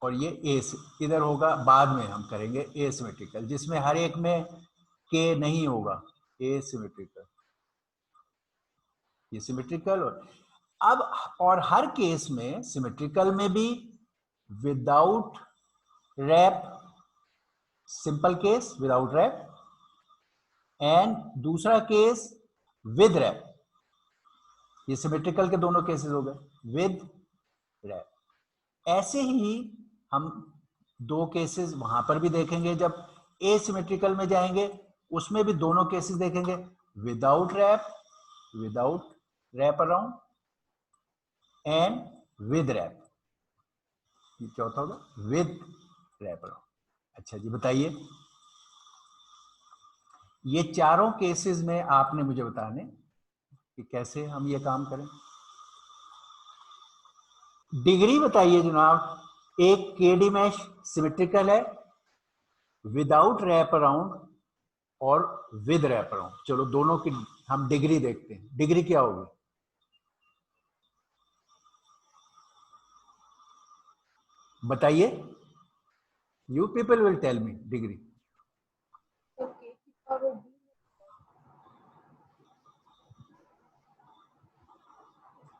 और ये इधर होगा, बाद में हम करेंगे एसिमेट्रिकल, जिसमें हर एक में के नहीं होगा, एसिमेट्रिकल। ये सिमेट्रिकल। और हर केस में सिमेट्रिकल में भी without wrap, simple case without wrap, and दूसरा केस विद रैप। ये सिमेट्रिकल के दोनों केसेस हो गए विद रैप। ऐसे ही हम 2 केसेस वहां पर भी देखेंगे। जब एसिमेट्रिकल में जाएंगे उसमें भी दोनों केसेस देखेंगे, without wrap around and with wrap. ये चौथा होगा विद रैप अराउंड। अच्छा जी, बताइए ये चारों केसेस में आपने मुझे बताने कि कैसे हम ये काम करें। डिग्री बताइए जनाब। एक केडी मैश सिमेट्रिकल है विदाउट रैप अराउंड और विद रैप अराउंड। चलो दोनों की हम डिग्री देखते हैं। डिग्री क्या होगी? बताइए, you people will tell me degree.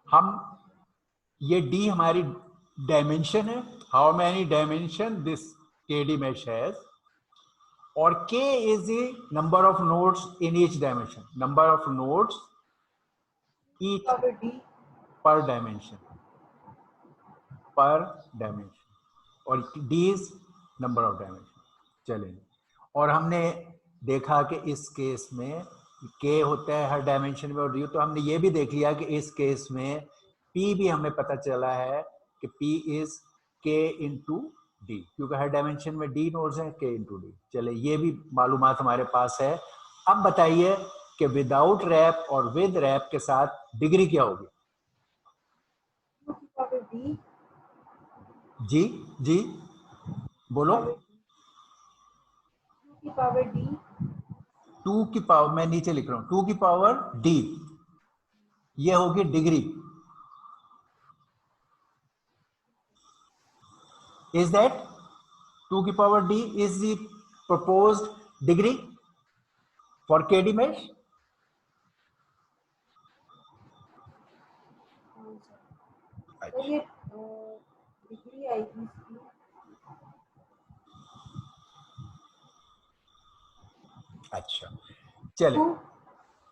हम ये डी हमारी डायमेंशन है, how many dimension this KD mesh has, और k is the number of nodes in each dimension, number of nodes each per dimension, और d is number of dimension। चलें, और हमने देखा कि इस केस में k होता है हर डायमेंशन में और d, तो हमने ये भी देख लिया कि इस केस में p भी हमें पता चला है कि p is k into d, क्योंकि हर डायमेंशन में d नोड्स हैं, k into d। चले, ये भी मालूमात हमारे पास है। अब बताइए कि विदाउट रैप और विद रैप के साथ डिग्री क्या होगी? जी जी बोलो। 2 की पावर, मैं नीचे लिख रहा हूं, 2 की पावर d, ये होगी डिग्री। Is that 2 की power d is the proposed degree for KD mesh? Degree आएगी इसकी। अच्छा, चले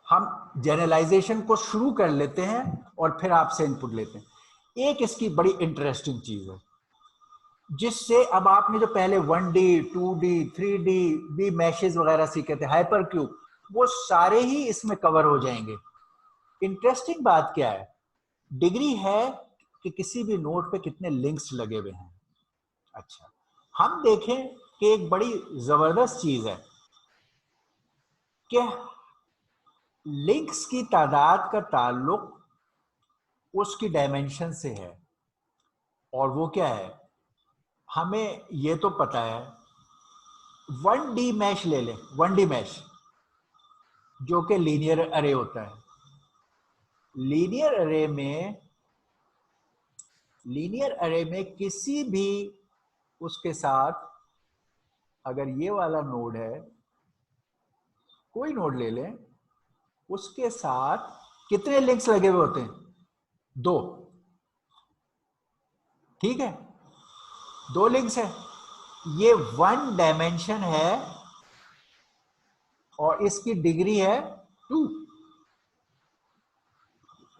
हम जनरलाइजेशन को शुरू कर लेते हैं और फिर आपसे इनपुट लेते हैं। एक इसकी बड़ी इंटरेस्टिंग चीज है जिससे अब आपने जो पहले 1D, 2D, 3D भी मैशेस वगैरह सीखे थे, हाइपर क्यूब, वो सारे ही इसमें कवर हो जाएंगे। इंटरेस्टिंग बात क्या है? डिग्री है कि किसी भी नोड पे कितने लिंक्स लगे हुए हैं। अच्छा, हम देखें कि एक बड़ी जबरदस्त चीज है कि लिंक्स की तादाद का ताल्लुक उसकी डायमेंशन से है। और वो क्या है? हमें ये तो पता है, 1D मैश ले लें, 1D मैश जो कि लीनियर अरे होता है। लीनियर अरे में किसी भी उसके साथ, अगर ये वाला नोड है, कोई नोड ले लें, उसके साथ कितने लिंक्स लगे हुए होते हैं? 2, ठीक है, 2 लिंक्स है। ये 1 डायमेंशन है और इसकी डिग्री है 2।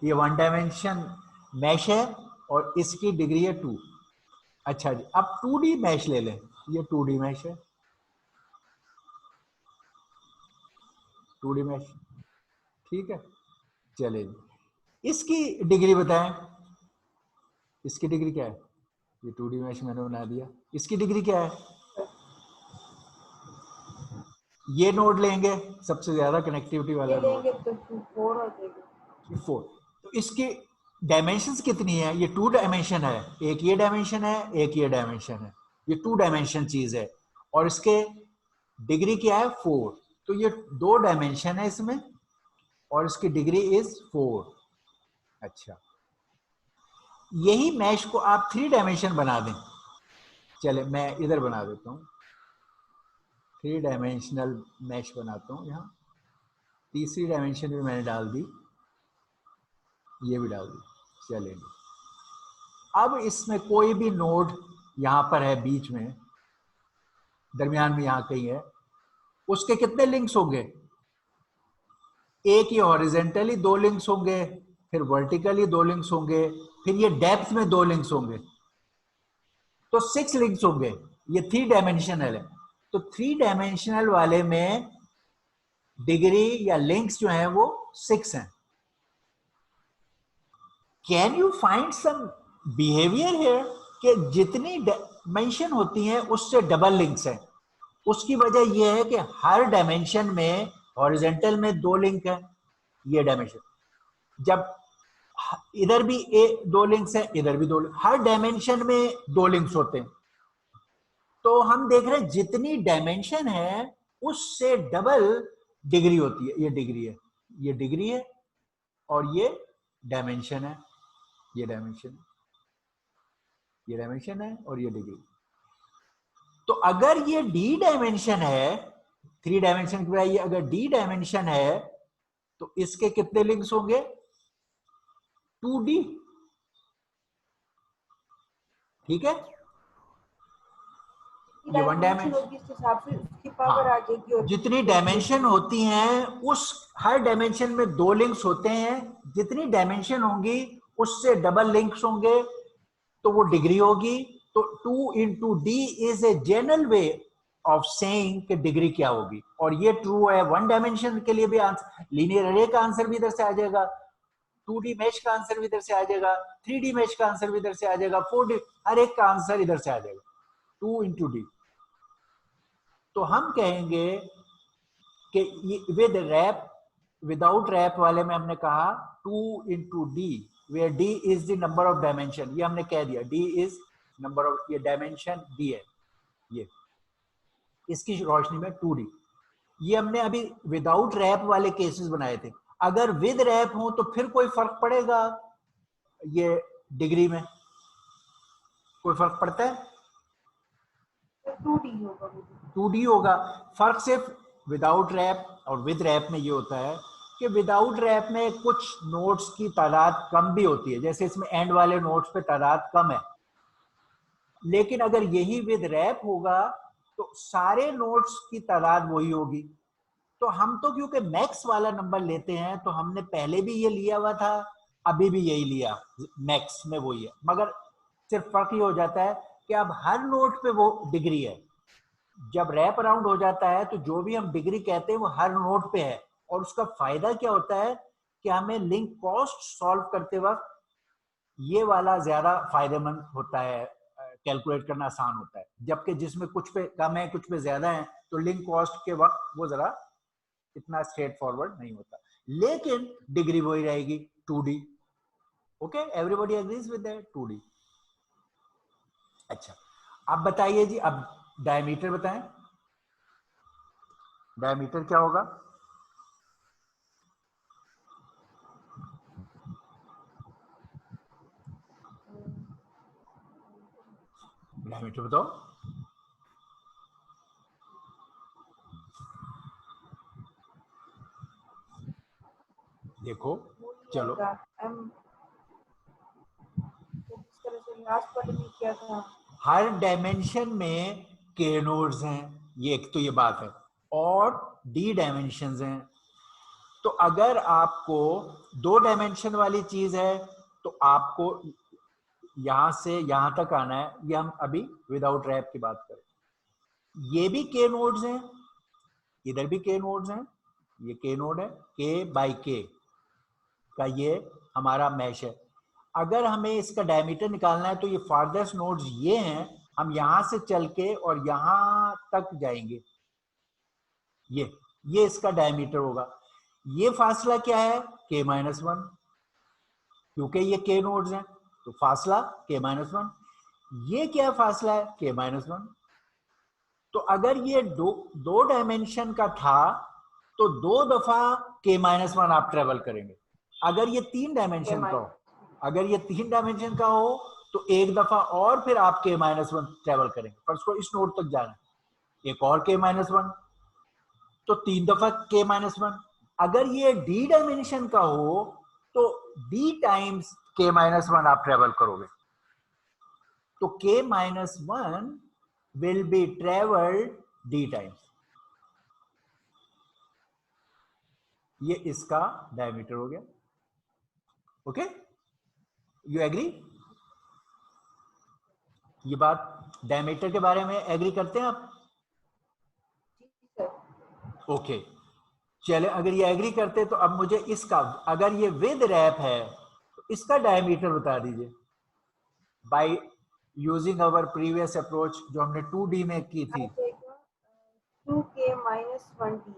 ये 1 डायमेंशन मैश है और इसकी डिग्री है 2। अच्छा जी, अब 2D मैश ले लें। ये 2D मैश है, 2D मैश, ठीक है। चलिए इसकी डिग्री बताएं, इसकी डिग्री क्या है? ये 2D मैश मैंने बना दिया, इसकी डिग्री क्या है? ये नोड लेंगे, सबसे ज्यादा कनेक्टिविटी वाला ये नोड, लेंगे तो 4 हो जाएगा। 4। तो इसकी डायमेंशंस कितनी है? ये 2 डायमेंशन है, एक ये डायमेंशन है, एक ये डायमेंशन है, ये 2 डायमेंशन चीज है। और इसके डिग्री क्या है? 4। तो ये 2 डायमेंशन है इसमें और इसकी डिग्री इज 4। अच्छा, यही मैश को आप 3 डायमेंशन बना दें। चले मैं इधर बना देता हूं, 3 डायमेंशनल मैश बनाता हूं। यहां तीसरी डायमेंशन भी मैंने डाल दी, ये भी डाल दी। चलेंगे, अब इसमें कोई भी नोड यहां पर है, बीच में दरमियान में यहां कहीं है, उसके कितने लिंक्स होंगे? एक ये हॉरिजेंटली 2 लिंक्स होंगे, फिर वर्टिकली 2 लिंक्स होंगे, फिर ये डेप्थ में 2 लिंक्स होंगे, तो 6 लिंक्स होंगे। ये 3 डायमेंशनल है। तो 3 डायमेंशनल वाले में डिग्री या लिंक्स जो है वो 6 हैं। Can you find some behaviour here कि जितनी डायमेंशन होती हैं उससे डबल लिंक्स हैं? उसकी वजह यह है कि हर डायमेंशन में हॉरिजेंटल में 2 लिंक है, ये डायमेंशन, जब इधर भी 2 लिंक्स है, इधर भी 2 लिंक, हर डायमेंशन में 2 लिंक्स होते हैं। तो हम देख रहे हैं जितनी डायमेंशन है उससे डबल डिग्री होती है। ये डिग्री है, ये डिग्री है, और ये डायमेंशन है, ये डायमेंशन है, ये डायमेंशन है, और ये डिग्री। तो अगर ये डी डायमेंशन है, 3 डायमेंशन की बजाय ये अगर डी डायमेंशन है, तो इसके कितने लिंक्स होंगे? 2D, ठीक है। ये 1 डायमेंशन डायमेंशन, होगी इस हिसाब से उसकी पावर आ जाएगी। और जितनी डायमेंशन होती हैं उस हर डायमेंशन में 2 लिंक्स होते हैं, जितनी डायमेंशन होंगी उससे डबल लिंक्स होंगे, तो वो डिग्री होगी। तो 2 into D is a general way of saying कि डिग्री क्या होगी। और ये ट्रू है 1 डायमेंशन के लिए भी। आंसर लीनियर अरे का आंसर भी इधर से आ जाएगा, 2D मैश का आंसर भी इधर से आ जाएगा, 3D मैश का आंसर भी इधर से आ जाएगा, 4D, हर एक का आंसर इधर से आ जाएगा, 2 into D। तो हम कहेंगे कि विद रैप, विदाउट रैप वाले में हमने कहा 2 into D, where D is the number of dimension। ये हमने कह दिया, D is number of, ये डायमेंशन D है, ये इसकी रोशनी में 2D। ये हमने अभी विदाउट रैप वाले केसेस बनाए थे। अगर विद रैप हो तो फिर कोई फर्क पड़ेगा ये डिग्री में? कोई फर्क पड़ता है? 2D होगा। 2D होगा। फर्क सिर्फ विदाउट रैप और विद रैप में ये होता है कि विदाउट रैप में कुछ नोड्स की तादाद कम भी होती है, जैसे इसमें एंड वाले नोड्स पे तादाद कम है। लेकिन अगर यही विद रैप होगा तो सारे नोड्स की तादाद वही होगी। तो हम तो क्योंकि मैक्स वाला नंबर लेते हैं, तो हमने पहले भी ये लिया हुआ था, अभी भी यही लिया, मैक्स में वही है। मगर सिर्फ फर्क ये हो जाता है कि अब हर नोड पे वो डिग्री है। जब रैप अराउंड हो जाता है तो जो भी हम डिग्री कहते हैं वो हर नोड पे है। और उसका फायदा क्या होता है कि हमें लिंक कॉस्ट सॉल्व करते वक्त ये वाला ज्यादा फायदेमंद होता है, कैलकुलेट करना आसान होता है। जबकि जिसमें कुछ पे कम है कुछ पे ज्यादा है, तो लिंक कॉस्ट के वक्त वो जरा इतना स्ट्रेट फॉरवर्ड नहीं होता। लेकिन डिग्री वही रहेगी, 2D। Okay, everybody agrees with that, 2D। अच्छा, अब बताइए जी, अब डायमीटर बताएं। डायमीटर क्या होगा? डायमीटर बताओ। देखो चलो एम तो जिस तरह से लास्ट पार्ट में किया था, हर डायमेंशन में k नोड्स हैं, ये एक तो ये बात है, और d डायमेंशंस हैं। तो अगर आपको 2 डायमेंशन वाली चीज है तो आपको यहां से यहां तक आना है। ये हम अभी विदाउट रैप की बात करें। ये भी k नोड्स हैं, इधर भी k नोड्स हैं, ये k नोड है, k बाई k का ये हमारा मैश है। अगर हमें इसका डायमीटर निकालना है तो ये फारदेस्ट नोड्स ये हैं, हम यहां से चल के और यहां तक जाएंगे, ये इसका डायमीटर होगा। ये फासला क्या है, k-1, क्योंकि ये k नोड्स हैं तो फासला k-1। ये क्या फासला है, k-1। तो अगर ये दो डायमेंशन का था तो 2 दफा k-1 आप ट्रेवल करेंगे। अगर ये 3 डायमेंशन का हो, अगर ये 3 डायमेंशन का हो तो 1 दफा और फिर आप k-1 ट्रेवल करेंगे। फर्स्ट को इस नोड तक जाना है, एक और k-1, तो 3 दफा k-1। अगर ये d डायमेंशन का हो तो d टाइम्स k-1 आप ट्रेवल करोगे। तो k-1 will be traveled d times. ये इसका डायमीटर हो गया। Okay, you agree? ये बात डायमीटर के बारे में एग्री करते हैं आप? ओके, चले, अगर ये एग्री करते तो अब मुझे इसका, अगर ये विद रैप है तो इसका डायमीटर बता दीजिए by using our previous approach जो हमने 2D में की थी। 2k-1d।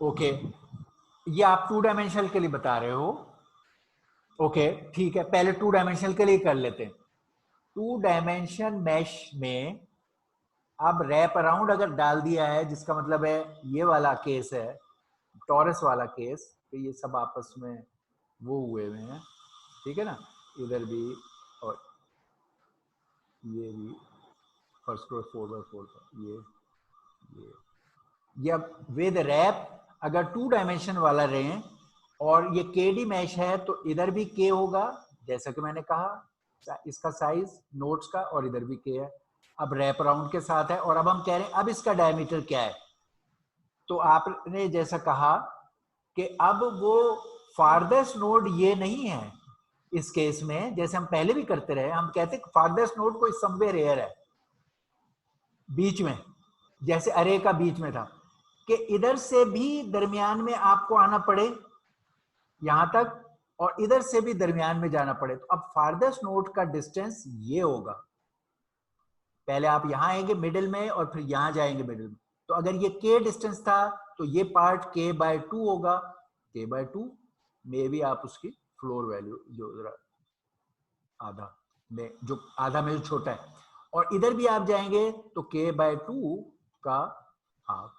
ओके, ये आप 2 डायमेंशनल के लिए बता रहे हो। ओके, ठीक है, पहले 2 डायमेंशनल के लिए कर लेते हैं। 2 डायमेंशन मैश में अब रैप अराउंड अगर डाल दिया है, जिसका मतलब है ये वाला केस है, टॉरस वाला केस, तो ये सब आपस में वो हुए हुए हैं, ठीक है ना, इधर भी और ये भी फर्स्ट क्रॉस 4x4 ये अब विद रैप अगर 2 डायमेंशन वाला रहे और ये KD मैश है तो इधर भी K होगा, जैसा कि मैंने कहा इसका साइज नोट्स का, और इधर भी K है। अब रैप अराउंड के साथ है और अब हम कह रहे हैं अब इसका डायमीटर क्या है। तो आपने जैसा कहा कि अब वो फारदेस्ट नोड ये नहीं है इस केस में, जैसे हम पहले भी करते रहे, हम कहते फारदेस्ट नोड कोई समवेयर एयर है बीच में, जैसे अरे का बीच में था, कि इधर से भी दरमियान में आपको आना पड़े यहां तक और इधर से भी दरमियान में जाना पड़े। तो अब फारदेस्ट नोड का डिस्टेंस ये होगा, पहले आप यहां आएंगे मिडिल में और फिर यहां जाएंगे मिडिल में। तो अगर ये k डिस्टेंस था तो ये पार्ट k/2 होगा, k/2 में भी आप उसकी फ्लोर वैल्यू जो जरा आधा में, जो आधा में जो छोटा है, और इधर भी आप जाएंगे तो k/2 का हाफ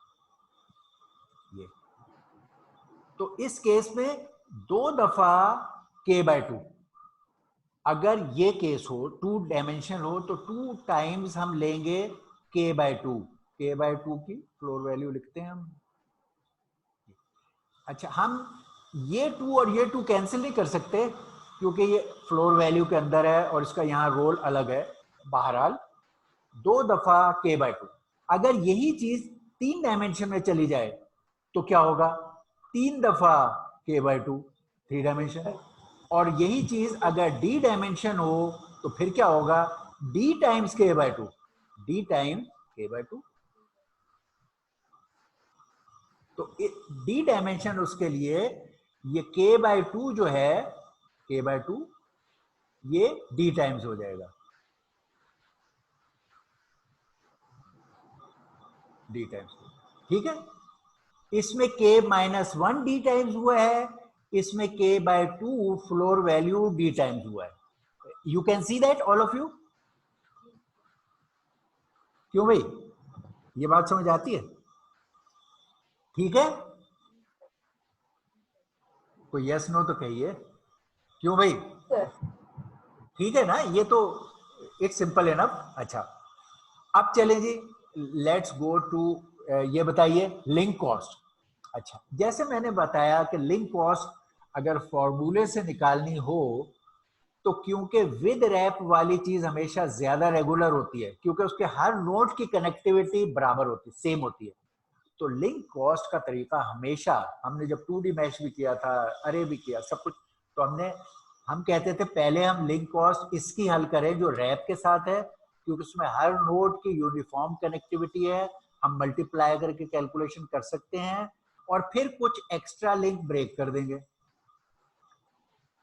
ये। तो इस केस में 2 दफा k/2, अगर ये केस हो 2 डायमेंशन हो तो 2 टाइम्स हम लेंगे k/2, k/2 की फ्लोर वैल्यू लिखते हैं हम। अच्छा, हम ये 2 और ये 2 कैंसिल नहीं कर सकते क्योंकि ये फ्लोर वैल्यू के अंदर है और इसका यहाँ रोल अलग है। बहरहाल 2 दफा k/2। अगर यही चीज 3 डायमेंशन में चली जाए तो क्या होगा, 3 दफा k/2 3 डायमेंशन, और यही चीज अगर d डायमेंशन हो तो फिर क्या होगा, d times k/2, d times k/2। तो d डायमेंशन उसके लिए ये k/2 जो है, k/2 ये d टाइम्स हो जाएगा, d टाइम्स, ठीक है। इसमें k-1 d टाइम्स हुआ है, इसमें k/2 floor value d times हुआ है। You can see that all of you. क्यों भाई, ये बात समझ आती है? ठीक है, कोई यस नो तो कहिए। क्यों भाई, ठीक है ना, ये तो इट्स सिंपल इनफ। अच्छा, अब चलें जी, लेट्स गो टू, ये बताइए लिंक कॉस्ट। अच्छा, जैसे मैंने बताया कि लिंक कॉस्ट अगर फॉर्मूले से निकालनी हो तो क्योंकि विद रैप वाली चीज हमेशा ज्यादा रेगुलर होती है, क्योंकि उसके हर नोड की कनेक्टिविटी बराबर होती है, सेम होती है। तो लिंक कॉस्ट का तरीका हमेशा, हमने जब 2D मैश भी किया था, अरे भी किया, सब कुछ, तो हम कहते थे पहले हम लिंक कॉस्ट इसकी हल करें जो रैप के साथ है, क्योंकि उसमें हर नोड की यूनिफॉर्म कनेक्टिविटी है, हम मल्टीप्लाई करके कैलकुलेशन कर सकते हैं, और फिर कुछ एक्स्ट्रा लिंक ब्रेक कर देंगे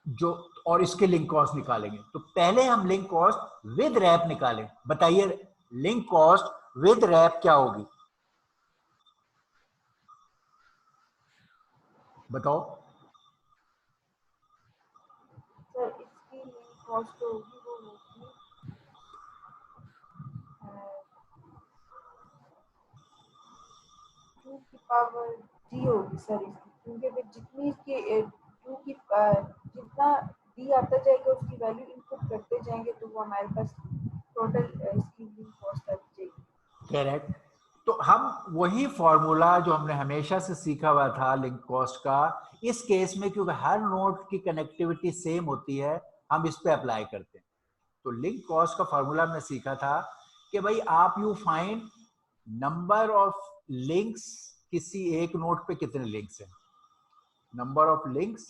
जो, और इसके लिंक कॉस्ट निकालेंगे। तो पहले हम लिंक कॉस्ट विद रैप निकालें। बताइए लिंक कॉस्ट विद रैप क्या होगी, बताओ। सर इसकी लिंक कॉस्ट होगी, वो होगी 2 की पावर d होगी सर इसकी, क्योंकि फिर जितनी इसकी 2 की जितना d आता जाएगा उसकी वैल्यू इनपुट करते जाएंगे तो वो हमारे पास टोटल इसकी लिंक कॉस्ट आ जाएगी। करेक्ट। तो हम वही फॉर्मूला जो हमने हमेशा से सीखा हुआ था लिंक कॉस्ट का, इस केस में क्योंकि हर नोड की कनेक्टिविटी सेम होती है, हम इस पे अप्लाई करते हैं। तो लिंक कॉस्ट का फॉर्मूला हमने सीखा था कि भाई आप you find number of links, किसी एक नोड पे कितने लिंक्स हैं, number of links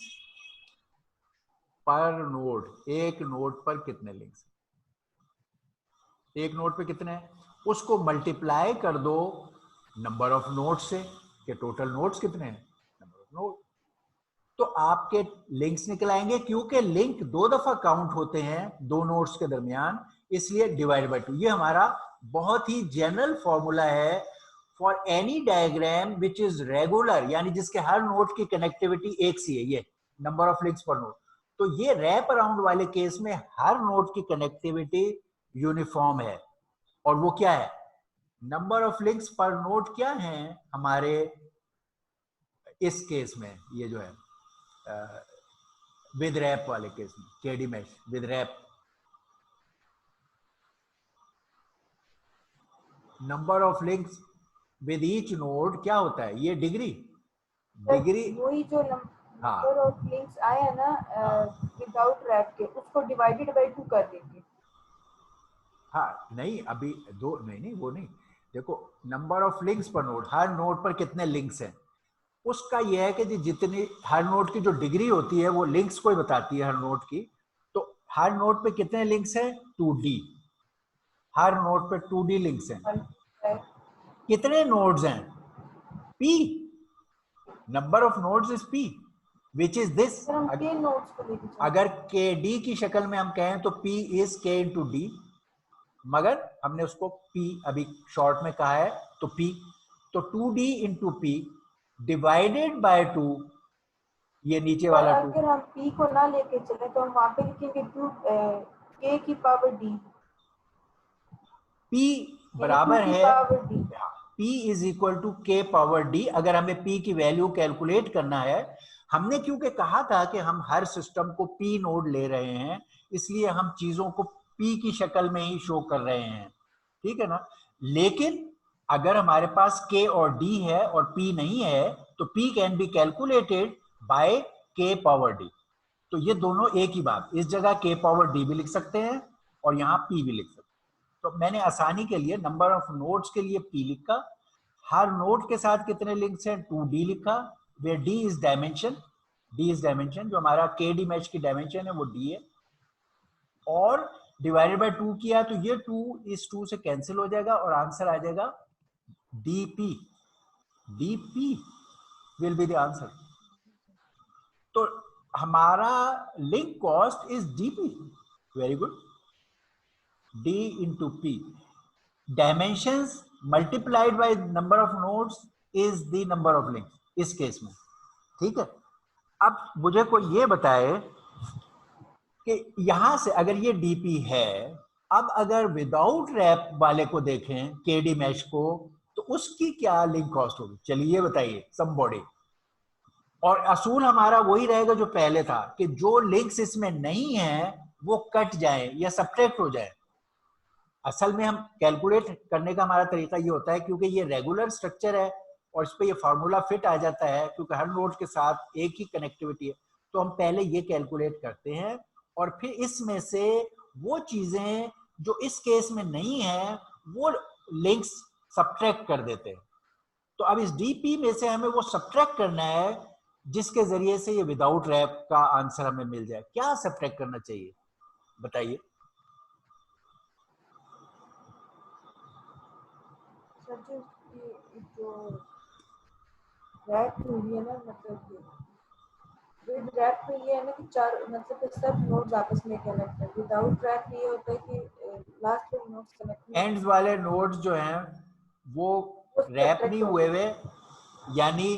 per node, एक नोड पर कितने लिंक्स, एक नोड पे कितने हैं, उसको मल्टीप्लाई कर दो नंबर ऑफ नोड्स से, कि टोटल नोड्स कितने हैं, नंबर ऑफ नोड, तो आपके लिंक्स निकल आएंगे। क्योंकि लिंक 2 दफा काउंट होते हैं 2 नोड्स के दरमियान, इसलिए डिवाइड बाय 2। ये हमारा बहुत ही जनरल फॉर्मूला है for any diagram which is regular, यानी जिसके हर नोड की कनेक्टिविटी एक सी है, ये number of links per node. तो ये रैप अराउंड वाले केस में हर नोड की कनेक्टिविटी यूनिफॉर्म है, और वो क्या है, number of links per node क्या है हमारे इस केस में, ये जो है विद रैप वाले केस में, KD mesh with wrap, number of links with each node क्या होता है, ये डिग्री, डिग्री, वही जो नंबर ऑफ लिंक्स आए हैं ना विदाउट रैप के, उसको डिवाइडेड बाय 2 कर देंगे। हाँ नहीं, अभी दो नहीं, वो नहीं, देखो number of links per node, her node पर कितने लिंक्स हैं, उसका यह है कि जितनी हर नोड की जो डिग्री होती है वो लिंक्स को ही बताती है हर नोड की। तो हर नोड पे कितने लिंक्स हैं, 2D, हर नोड पे 2D लिंक्स हैं। कितने नोड्स हैं, P, number of nodes is P, which is this. अगर KD की शक्ल में हम कहें तो P is K into D, मगर हमने उसको P अभी शॉर्ट में कहा है, तो P, तो 2D into P divided by 2, ये नीचे वाला 2। अगर हम P को ना लेके चले तो हम वहां पे लिखेंगे 2 K की पावर D, P बराबर है P is equal to K power D। अगर हमें P की वैल्यू कैलकुलेट करना है, हमने क्योंकि कहा था कि हम हर सिस्टम को P नोड ले रहे हैं, इसलिए हम चीजों को P की शक्ल में ही शो कर रहे हैं, ठीक है ना। लेकिन अगर हमारे पास K और D है और P नहीं है, तो P can be calculated by K power D। तो ये दोनों एक ही बात, इस जगह K पावर D भी लिख सकते हैं और यहाँ P भी लिख सकते हैं। तो मैंने आसानी के लिए नंबर ऑफ नोड्स के लिए P लिखा, हर नोड के साथ कितने लिंक्स हैं 2D लिखा, वे D is dimension, D is dimension, जो हमारा KD मैच की डायमेंशन है वो D है, और डिवाइडेड बाय 2 किया तो ये 2 इस 2 से कैंसिल हो जाएगा और आंसर आ जाएगा DP, DP will be the answer. तो हमारा link cost is DP, very good, D into P, dimensions multiplied by number of nodes is the number of links इस केस में, ठीक है। अब मुझे कोई ये बताए कि यहां से अगर ये DP है, अब अगर विदाउट रैप वाले को देखें KD मैश को, तो उसकी क्या लिंक कॉस्ट होगी, चलिए बताइए समबॉडी। और असूल हमारा वही रहेगा जो पहले था कि जो लिंक्स इसमें नहीं है वो कट जाए या सब्ट्रैक्ट हो जाए। असल में हम कैलकुलेट करने का हमारा तरीका ये होता है, क्योंकि ये रेगुलर स्ट्रक्चर है और इस पे ये फार्मूला फिट आ जाता है, क्योंकि हर नोड के साथ एक ही कनेक्टिविटी है, तो हम पहले ये कैलकुलेट करते हैं और फिर इसमें से वो चीजें जो इस केस में नहीं है वो लिंक्स सब्ट्रैक्ट कर देते हैं। तो अब इस डीपी में से हमें वो सब्ट्रैक्ट करना है जिसके जरिए से ये विदाउट रैप का आंसर हमें मिल जाए। क्या सब्ट्रैक्ट करना चाहिए बताइए? सर जो रैप हुई है ना, मतलब विद रैप में ये है ना कि चार मतलब सब नोड्स आपस में कनेक्ट है। विदाउट रैप ये होता है कि लास्ट में नोड्स कनेक्ट नहीं एंड्स वाले नोड्स जो हैं वो रैप नहीं हुए हुए, यानी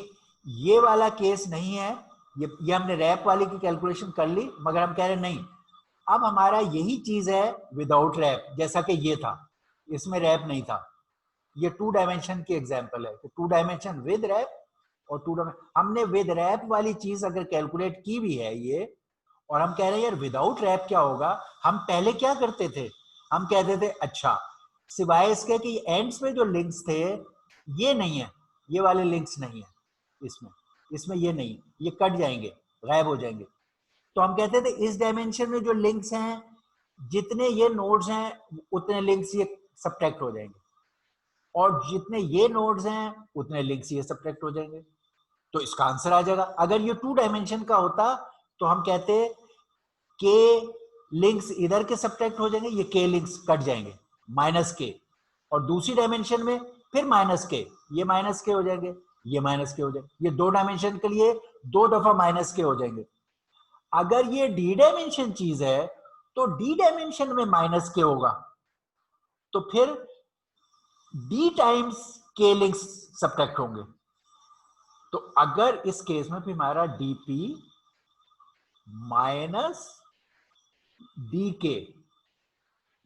ये वाला केस नहीं है। ये हमने रैप वाली की कैलकुलेशन कर ली, मगर हम कह रहे नहीं, अब हमारा यही चीज है विदाउट रैप, जैसा कि ये था, इसमें रैप नहीं था। ये 2 डायमेंशन की एग्जांपल है, 2 डायमेंशन विद रैप और 2 डायमेंशन। हमने विद रैप वाली चीज अगर कैलकुलेट की भी है ये, और हम कह रहे हैं यार विदाउट रैप क्या होगा, हम पहले क्या करते थे, हम कहते थे अच्छा सिवाय इसके कि एंड्स में जो लिंक्स थे ये नहीं है, ये वाले लिंक्स नहीं है इसमें ये नहीं, ये कट जाएंगे, गायब हो जाएंगे। तो हम कहते थे इस डायमेंशन में जो लिंक्स हैं, जितने ये नोड्स हैं उतने लिंक्स ये सब्ट्रैक्ट हो जाएंगे, और जितने ये नोड्स हैं उतने लिंक्स ये सब्ट्रैक्ट हो जाएंगे। तो इसका आंसर आ जाएगा। अगर ये 2 डायमेंशन का होता तो हम कहते के लिंक्स इधर के सब्ट्रैक्ट हो जाएंगे, ये के लिंक्स कट जाएंगे माइनस के, और दूसरी डायमेंशन में फिर माइनस के, ये माइनस के हो जाएंगे, ये माइनस के हो जाएंगे। ये 2 डायमेंशन के लिए 2 दफा माइनस के हो जाएंगे। अगर ये डी डायमेंशन चीज है तो डी डायमेंशन में माइनस के होगा, तो फिर डी टाइम्स के लिंक्स सब्ट्रैक्ट होंगे। तो अगर इस केस में फिर हमारा डीपी माइनस डी के,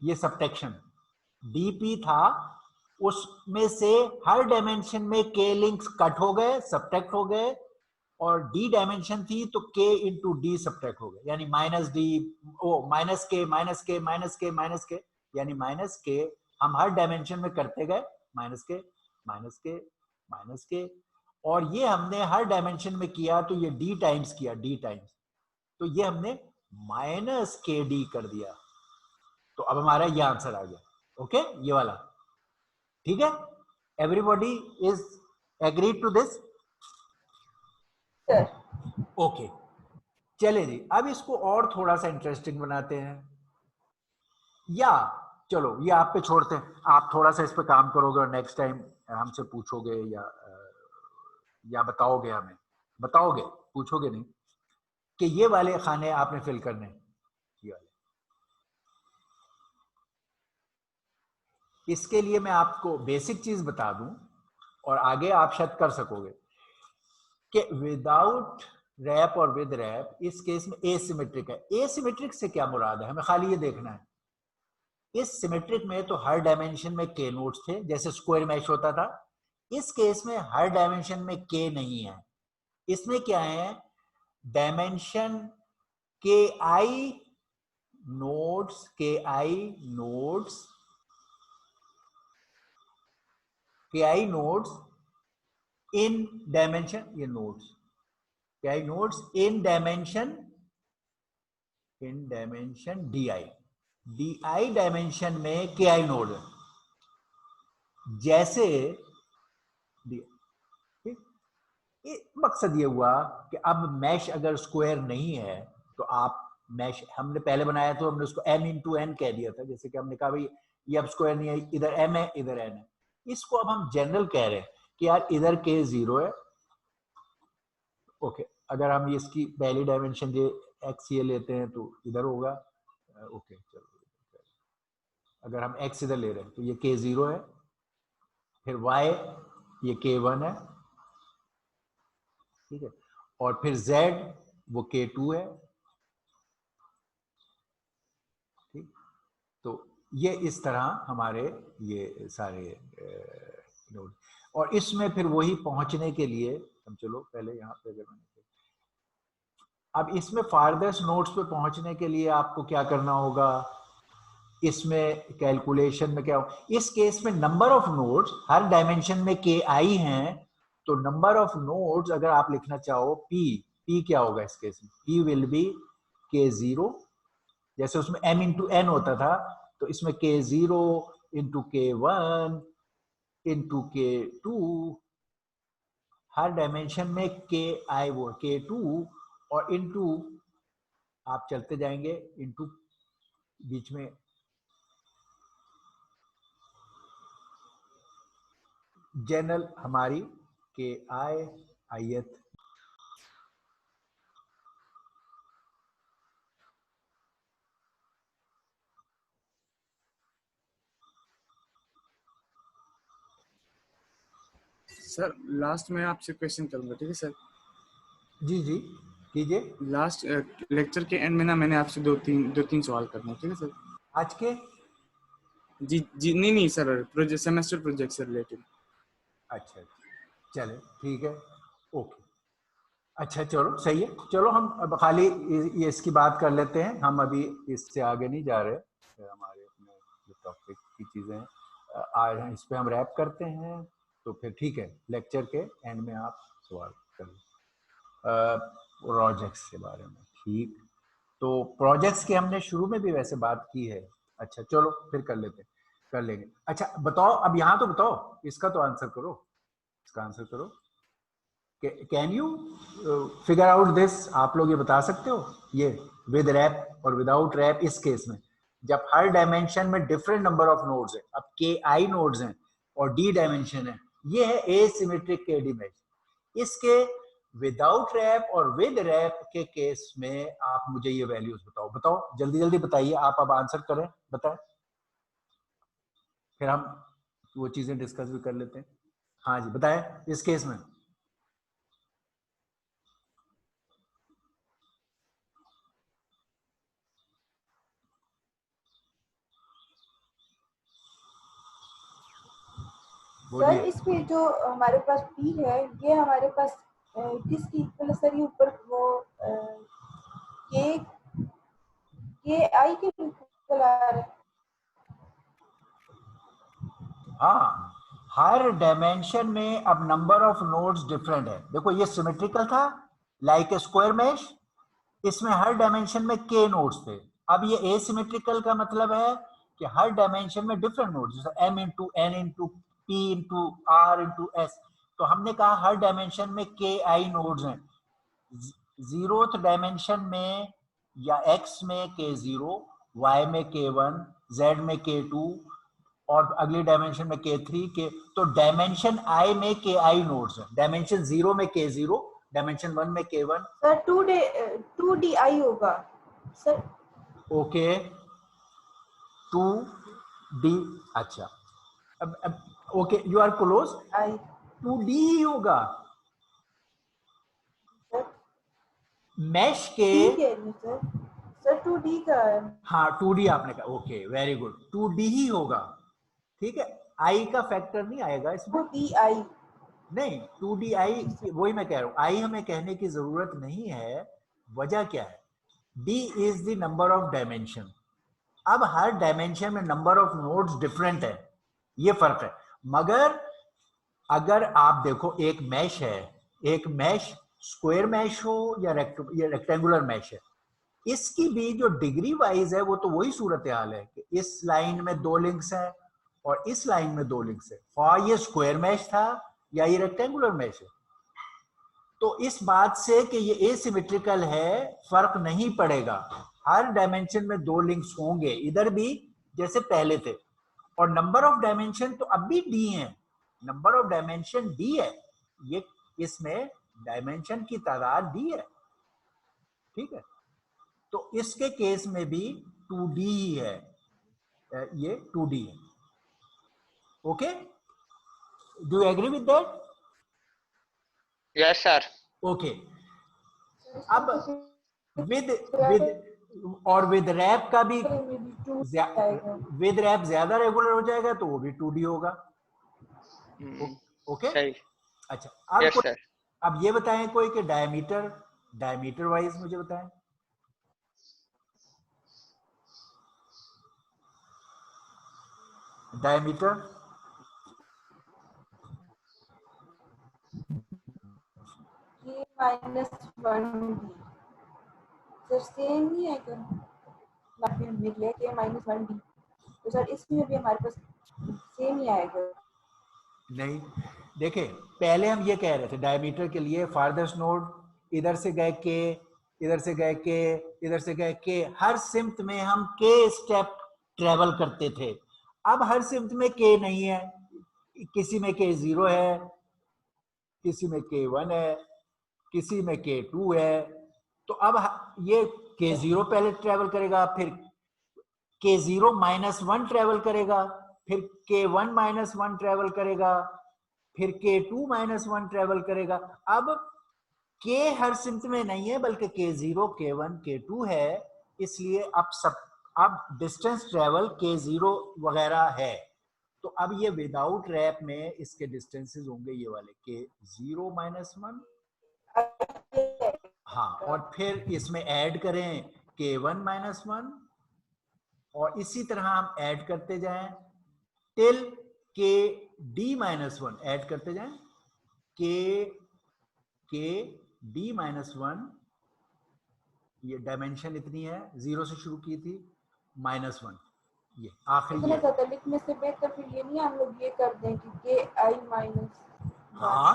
ये सब्ट्रैक्शन डीपी था, उसमें से हर डायमेंशन में के लिंक्स कट हो गए, सब्ट्रैक्ट हो गए, और डी डायमेंशन थी तो के इंटू डी सब्ट्रैक्ट हो गए, यानी माइनस डी, ओ माइनस के माइनस के माइनस के माइनस के, यानी माइनस के हम हर डायमेंशन में करते गए, माइनस के माइनस के माइनस के, और ये हमने हर डायमेंशन में किया तो ये डी टाइम्स किया, डी टाइम्स, तो ये हमने माइनस के डी कर दिया। तो अब हमारा ये आंसर आ गया। ओके, ये वाला ठीक है? Everybody is agreed to this? Okay, चले जी, अब इसको और थोड़ा सा इंटरेस्टिंग बनाते हैं, या चलो ये आप पे छोड़ते हैं, आप थोड़ा सा इस पे काम करोगे और नेक्स्ट टाइम हमसे पूछोगे या बताओगे, हमें बताओगे, पूछोगे नहीं, कि ये वाले खाने आपने फिल करने, ये वाले। इसके लिए मैं आपको बेसिक चीज बता दूं और आगे आप शायद कर सकोगे कि विदाउट रैप और विद रैप इस केस में एसिमेट्रिक है। एसिमेट्रिक से क्या मुराद है, हमें खाली ये देखना है। इस सिमेट्रिक में तो हर डायमेंशन में के नोड्स थे, जैसे स्क्वायर मैश होता था। इस केस में हर डायमेंशन में के नहीं है, इसमें क्या है, डायमेंशन के i nodes, k i nodes, k i nodes in dimension, ये nodes k i nodes in dimension d i, d i dimension में के आई नोड है, जैसे मकसद ये हुआ कि अब मैश अगर स्क्वायर नहीं है तो आप मैश, हमने पहले बनाया तो हमने उसको m इंटू एन कह दिया था, जैसे कि हमने कहा भाई ये अब स्क्वायर नहीं है, इधर m है इधर n है। इसको अब हम जनरल कह रहे हैं कि यार इधर k 0 है। ओके, अगर हम इसकी पहली डायमेंशन ये x ये लेते हैं तो इधर होगा। ओके चलो, अगर हम x इधर ले रहे हैं तो ये k 0 है, फिर y ये k 1 है, ठीक है, और फिर z वो k 2 है, ठीक। तो ये इस तरह हमारे ये सारे नोड, और इसमें फिर वही पहुंचने के लिए हम, चलो पहले यहाँ पे अगर मैंने, अब इसमें फारदेस्ट नोड्स पे पहुंचने के लिए आपको क्या करना होगा, इसमें कैलकुलेशन में क्या हो, इस केस में number of nodes her dimension में के आई हैं, तो नंबर ऑफ नोड्स अगर आप लिखना चाहो p, P क्या होगा इस केस में? P विल बी K0, जैसे उसमें m इंटू n होता था, तो इसमें K0 into K1 into K2, हर डायमेंशन में Ki वो K2 और इंटू आप चलते जाएंगे इंटू बीच में जनरल हमारी Ki ith सर लास्ट में आपसे क्वेश्चन करूंगा, ठीक है सर? जी जी कीजिए। लास्ट लेक्चर के एंड में ना मैंने आपसे दो तीन सवाल करने हैं, ठीक है सर? आज के जी जी, नहीं सर, प्रोजेक्ट, सेमेस्टर प्रोजेक्ट से रिलेटेड। अच्छा चले ठीक है, ओके, अच्छा चलो सही है। चलो हम अब खाली ये इसकी बात कर लेते हैं, हम अभी इससे आगे नहीं जा रहे, हमारे अपने जो टॉपिक की चीज़ें हैं आज इस पे हम रैप करते हैं, तो फिर ठीक है लेक्चर के एंड में आप सवाल करें प्रोजेक्ट्स के बारे में। ठीक, तो प्रोजेक्ट्स की हमने शुरू में भी वैसे बात की है। अच्छा चलो फिर कर लेंगे। अच्छा बताओ, अब यहाँ तो बताओ, इसका तो आंसर करो, इसका आंसर करो। Can you figure out this? आप लोग ये बता सकते हो ये विद रैप और विदाउट रैप इस केस में, जब हर डायमेंशन में डिफरेंट नंबर ऑफ नोड्स है, अब Ki नोड्स हैं और D डायमेंशन है, ये है एसिमेट्रिक KD मैच। इसके विदाउट रैप और विद रैप के केस में आप मुझे ये वैल्यूज बताओ, बताओ जल्दी जल्दी बताइए, आप अब आंसर करें, बताएं, फिर हम वो चीजें डिस्कस भी कर लेते हैं। हाँ जी बताएं इस केस में। सर इसमें जो हमारे पास P है, ये हमारे पास किसकी इक्वल है सर? ये ऊपर वो के आई के इक्वल आ रहा है। हाँ, हर डायमेंशन में अब नंबर ऑफ नोड्स डिफरेंट है। देखो ये सिमेट्रिकल था लाइक ए स्क्वायर मैश, इसमें हर डायमेंशन में k नोड्स थे। अब ये एसिमेट्रिकल का मतलब है कि हर डायमेंशन में डिफरेंट नोड्स, जैसे m into n into p into r into s, तो हमने कहा हर डायमेंशन में ki नोड्स हैं। जीरोथ डायमेंशन में या x में k0, y में k1, z में k2 और अगली डायमेंशन में K3 के, तो डायमेंशन I में KI नोड्स है, डायमेंशन 0 में K0, डायमेंशन 1 में K1। सर 2DI होगा सर। ओके 2D, अच्छा अब okay you are close, I 2D ही होगा सर, मैश के। डी कह रही हूँ सर। सर 2D का है। हाँ 2D आपने कहा, ओके वेरी गुड, 2D ही होगा, ठीक है, I का फैक्टर नहीं आएगा इसमें, 2DI। नहीं 2DI वही मैं कह रहा हूँ, I हमें कहने की जरूरत नहीं है। वजह क्या है? D is the number of dimension. अब हर डायमेंशन में नंबर ऑफ नोड्स डिफरेंट है, ये फर्क है। मगर अगर आप देखो एक मैश है, एक मैश स्क्वायर मैश हो या रेक्टेंगुलर मैश है, इसकी भी जो डिग्री वाइज है वो तो वही सूरत हाल है कि इस लाइन में 2 लिंक्स हैं और इस लाइन में 2 लिंक्स है, और ये स्क्वायर मैश था या ये रेक्टेंगुलर मैश है। तो इस बात से कि ये एसिमेट्रिकल है फर्क नहीं पड़ेगा, हर डायमेंशन में 2 लिंक्स होंगे, इधर भी जैसे पहले थे। और नंबर ऑफ डायमेंशन तो अब भी डी है, नंबर ऑफ डायमेंशन डी है, ये इसमें डायमेंशन की तादाद डी है, ठीक है। तो इसके केस में भी 2D ही है, ये 2D है, okay, do you agree with that? Yes sir. Okay, अब विद विद और विद रैप का भी, विद रैप ज्यादा रेगुलर हो जाएगा तो वो भी 2D होगा, ओके। सही। अच्छा अब यस सर। अब ये बताएं कोई कि डायमीटर वाइज मुझे बताएं। Diameter K-1 1D sir same ही आएगा, आपने हमने लिया कि -1D, तो सर इसमें भी हमारे पास सेम ही आएगा। नहीं, देखे पहले हम ये कह रहे थे डायमीटर के लिए फारदेस्ट नोड इधर से गए के, इधर से गए के, इधर से गए के, हर सिम्त में हम के स्टेप ट्रेवल करते थे। अब हर सिम्त में के नहीं है, किसी में के 0 है, किसी में के 1 है, किसी में के 2 है। तो अब ये के 0 पहले ट्रेवल करेगा, फिर के 0 -1 ट्रेवल करेगा, फिर के 1 -1 ट्रेवल करेगा, फिर के 2 -1 ट्रेवल करेगा। अब के हर सिम्त में नहीं है बल्कि के 0, के 1, के 2 है, इसलिए अब डिस्टेंस ट्रेवल के 0 वगैरह है। तो अब ये विदाउट रैप में इसके डिस्टेंसेस होंगे ये वाले के 0 -1, हाँ, और फिर इसमें ऐड करें के 1 -1, और इसी तरह हम ऐड करते जाएं टिल के D -1 ऐड करते जाएं, के D -1, ये डायमेंशन इतनी है, 0 से शुरू की थी, -1, ये आखिरी इतना है। ज्यादा लिखने से बेहतर फिर ये नहीं हम लोग ये कर दें कि के आई माइनस, हाँ,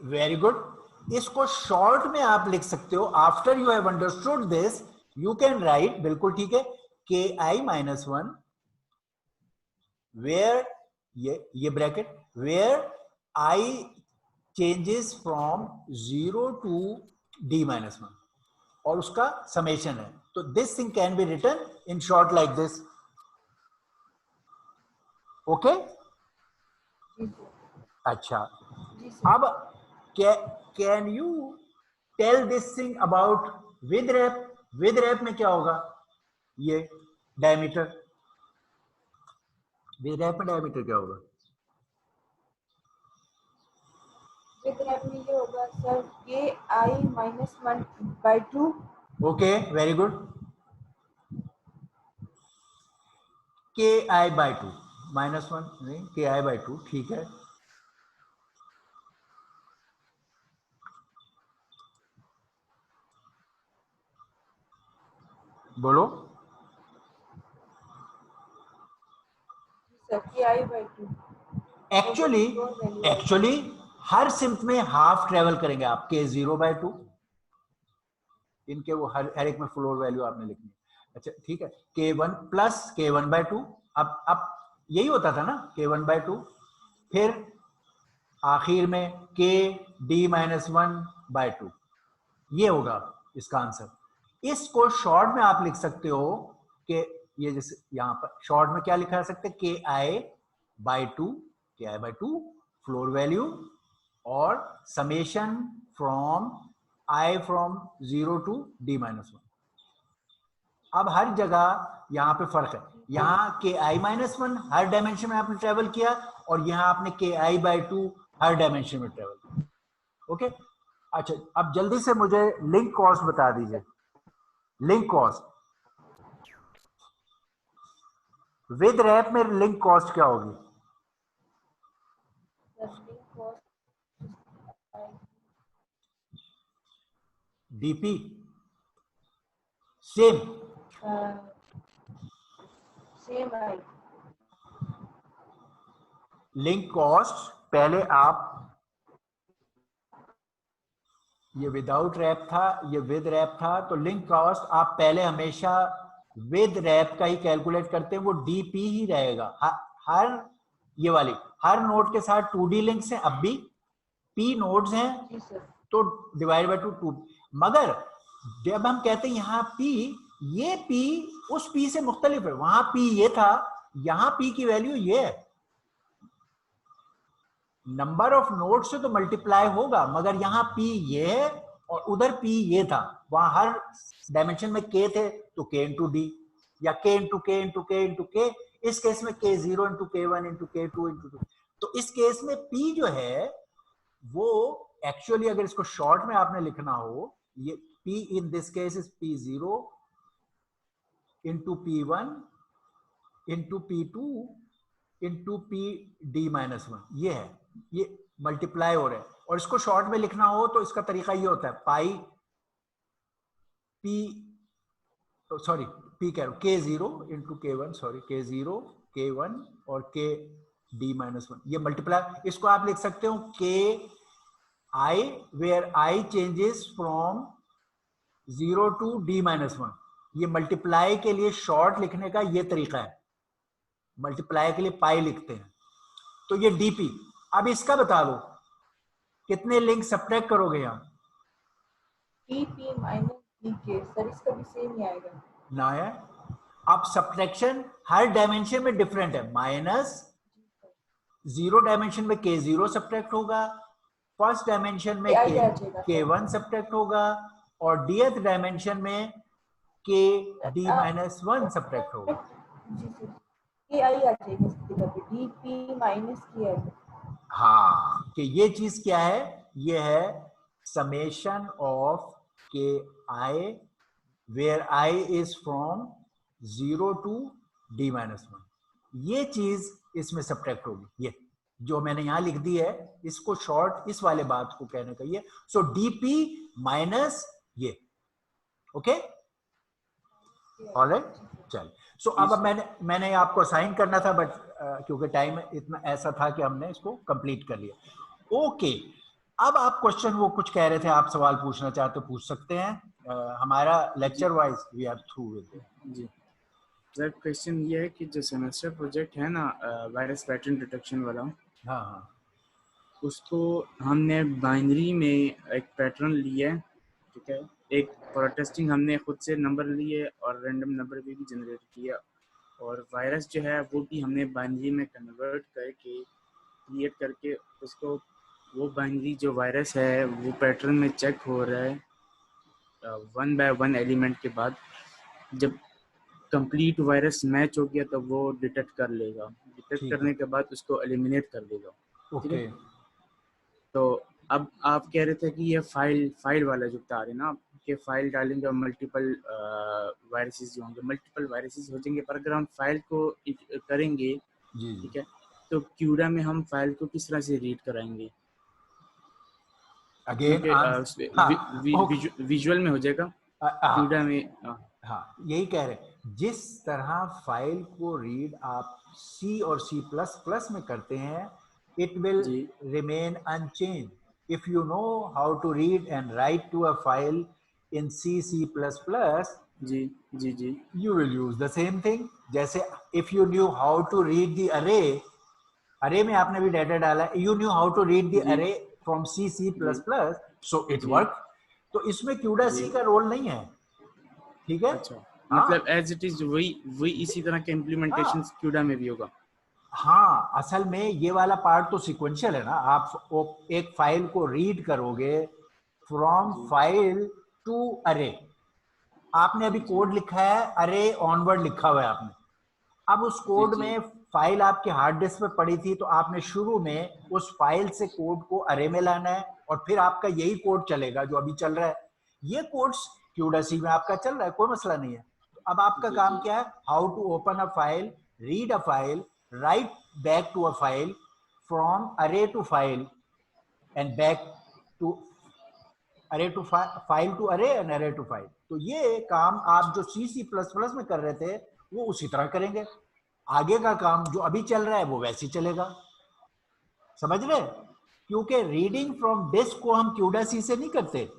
वेरी गुड। इसको शॉर्ट में आप लिख सकते हो, after you have understood this you can write, बिल्कुल ठीक है, के आई -1 वेयर, ये bracket, where I changes from 0 to D -1, और उसका समेशन है। तो this thing can be written in short like this, okay. जी सर, अच्छा, जी सर। अब can you tell this thing about with rap? With rap में क्या होगा? ये डायमीटर, विद रैप में डायमीटर क्या होगा? विद रैप में ये होगा सर के आई -1/2, ओके, वेरी गुड, के आई बाई 2, -1 नहीं, के आई बाई 2, ठीक है। बोलो। सर के आई/2 एक्चुअली हर सिम्त में हाफ ट्रेवल करेंगे आप, के 0/2, इनके वो हर एक में फ्लोर वैल्यू आपने लिखनी है। अच्छा ठीक है, के 1 प्लस के 1/2, अब यही होता था ना, के 1/2, फिर आखिर में के D -1/2, ये होगा इसका आंसर। इसको शॉर्ट में आप लिख सकते हो कि ये जैसे यहां पर शॉर्ट में क्या लिखा जा सकता है, k I by 2 floor value, और summation from I from 0 to D -1। अब हर जगह यहां पे फर्क है, यहां के I -1 हर डायमेंशन में आपने ट्रेवल किया, और यहां आपने के I/2 हर डायमेंशन में ट्रेवल किया, ओके। अच्छा, अब जल्दी से मुझे लिंक कॉस्ट बता दीजिए। लिंक कॉस्ट विद रैप में लिंक कॉस्ट क्या होगी? DP सेम, सेम आई। लिंक कॉस्ट पहले आप, ये विदाउट रैप था, ये विद रैप था, तो लिंक कॉस्ट आप पहले हमेशा विद रैप का ही कैलकुलेट करते हैं, वो DP ही रहेगा। हर ये वाली हर नोड के साथ 2D लिंक्स हैं, अब भी P नोड्स हैं, जी सर, तो डिवाइड बाय 2, मगर जब हम कहते हैं यहाँ P, ये P उस P से मुख्तलिफ है, वहां P ये था, यहाँ P की वैल्यू ये है। नंबर ऑफ नोड से तो मल्टीप्लाई होगा, मगर यहाँ P ये है और उधर P ये था, वहां हर डायमेंशन में K थे, तो K इंटू D या K into K into K into K, इस केस में K0 into K1 into K2 into 2। तो इस केस में P जो है वो एक्चुअली, अगर इसको शॉर्ट में आपने लिखना हो, ये P in this case is P0 into P1 into P2 into PD -1, ये है, ये मल्टीप्लाई हो रहा है। और इसको शॉर्ट में लिखना हो तो इसका तरीका ये होता है, पाई P, सॉरी P कह रहा हूँ, K0 into K1, sorry K0 K1 और K D माइनस 1, ये मल्टीप्लाई, इसको आप लिख सकते हो K I where I changes from 0 to D minus 1। ये मल्टीप्लाई के लिए शॉर्ट लिखने का ये तरीका है, मल्टीप्लाई के लिए पाई लिखते हैं। तो ये डीपी। अब इसका बता दो कितने लिंक सब्ट्रैक्ट करोगे यहाँ? DP माइनस DK सर इसका भी सेम ही आएगा ना है, अब सब्ट्रैक्शन हर डायमेंशन में डिफरेंट है। माइनस 0 डायमेंशन में K0 सब्ट्रैक्ट होगा, फर्स्ट डायमेंशन में KI आ जाएगा K1 सब्ट्रैक्ट होगा और dth डायमेंशन में KD माइनस 1 सब्ट्रैक्ट होगा। जी सर KI आ जाएगा इसकी जगह पे DP माइनस KI। हाँ, कि ये चीज क्या है? ये है summation of KI where I is from 0 to D minus 1। ये चीज इसमें सब्ट्रैक्ट होगी। ये जो मैंने यहां लिख दी है, इसको शॉर्ट इस वाले बात को कहने का ये। सो DP माइनस ये, ओके, ऑलराइट, चल। सो अब मैंने आपको असाइन करना था, बट क्योंकि टाइम इतना ऐसा था कि हमने इसको कंप्लीट कर लिया। ओके, अब आप क्वेश्चन वो कुछ कह रहे थे, आप सवाल पूछना चाहते हो पूछ सकते हैं। हमारा lecture wise we are through with. जी सर, क्वेश्चन ये है कि जो सेमेस्टर प्रोजेक्ट है ना वायरस पैटर्न डिटेक्शन वाला, हाँ हाँ, उसको हमने बाइनरी में एक पैटर्न लिया है, ठीक है। एक फॉर टेस्टिंग हमने खुद से नंबर लिए और रैंडम नंबर भी जनरेट किया, और वायरस जो है वो भी हमने बाइनरी में कन्वर्ट करके क्रिएट करके उसको, वो बाइनरी जो वायरस है वो पैटर्न में चेक हो रहा है 1 बाय 1 एलिमेंट के बाद। जब कंप्लीट वायरस मैच हो गया तो वो डिटेक्ट कर लेगा, डिटेक्ट ठीक करने है, के बाद उसको एलिमिनेट कर देगा। ओके। तो अब आप कह रहे थे कि ये फाइल वाला जो बता रहे हैं ना आप, कि फाइल डालेंगे और मल्टीपल वायरसेस जो होंगे, मल्टीपल वायरसेस हो जाएंगे, पर अगर हम फाइल को करेंगे, जी ठीक है, तो क्यूडा में हम फाइल को किस तरह से रीड कराएंगे? अगेन, क्योंकि विजुअल में हो जाएगा क्यूडा में। हाँ, यही कह रहे हैं, जिस तरह फाइल को रीड आप C और C++ में करते हैं, it will ji remain unchanged. If you know how to read and write to a file in C, C++, ji ji ji you will use the same thing. जैसे if you knew how to read the array, array में आपने भी data डाला, you knew how to read the ji array from C, C++, so it ji worked. तो इसमें CUDA C जी। का role नहीं है, ठीक है? अच्छा, हाँ, मतलब एज इट इज वही इसी तरह के इम्प्लीमेंटेशन क्यूडा में भी होगा। हाँ, असल में ये वाला पार्ट तो सिक्वेंशियल है ना। आप एक फाइल को रीड करोगे फ्रॉम फाइल टू अरे। आपने अभी कोड लिखा है, अरे ऑनवर्ड लिखा हुआ है आपने। अब उस कोड जी, में फाइल आपके हार्ड डिस्क पे पड़ी थी, तो आपने शुरू में उस फाइल से कोड को अरे में लाना है, और फिर आपका यही कोड चलेगा जो अभी चल रहा है। ये कोड्स क्यूडा सी में आपका चल रहा है, कोई मसला नहीं है। तो अब आपका काम क्या है? How to open a file, read a file, write back to a file, from array to file, and back to array to file to array and array to file. तो ये काम आप जो C++ में कर रहे थे वो उसी तरह करेंगे। आगे का काम जो अभी चल रहा है वो वैसे ही चलेगा, समझ रहे? क्योंकि रीडिंग फ्रॉम डिस्क को हम क्यूडा सी से नहीं करते।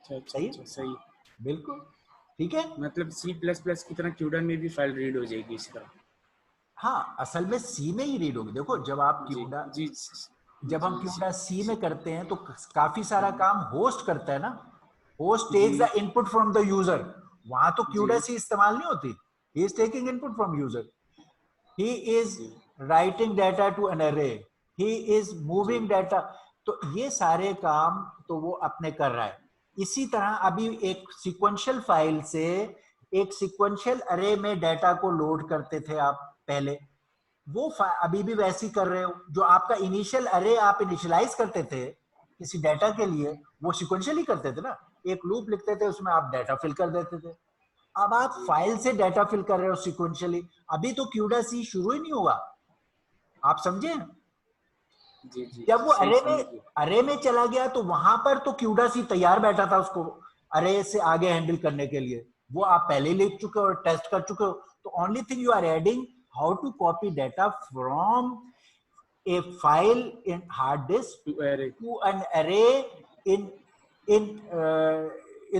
सही है? सही। बिल्कुल ठीक है। मतलब C++ की तरह क्यूडा में भी फाइल रीड हो जाएगी इसी तरह। हाँ, असल में सी में ही रीड होगी। देखो, जब आप जी क्यूडा जी जब हम जी क्यूडा सी में करते हैं तो काफी सारा काम होस्ट करता है ना। Host takes the input from the user. वहां तो क्यूडा सी इस्तेमाल नहीं होती। He is taking input from user, he is writing data to an array, he is moving data. तो ये सारे काम तो वो अपने कर रहा है। इसी तरह अभी एक सीक्वेंशियल फाइल से एक सीक्वेंशियल अरे में डाटा को लोड करते थे आप पहले, वो अभी भी वैसे ही कर रहे हो। जो आपका इनिशियल अरे आप इनिशियलाइज करते थे किसी डाटा के लिए, वो सीक्वेंशियली करते थे ना। एक लूप लिखते थे, उसमें आप डाटा फिल कर देते थे। अब आप फाइल से डाटा फिल कर रहे हो सीक्वेंशियली। अभी तो क्यूडा सी शुरू ही नहीं हुआ, आप समझे? जी जी। जब वो अरे में चला गया तो वहां पर तो क्यूडा सी तैयार बैठा था उसको अरे से आगे हैंडल करने के लिए, वो आप पहले ही लिख चुके हो और टेस्ट कर चुके हो. तो only thing you are adding how to copy data from a file in hard disk to an array in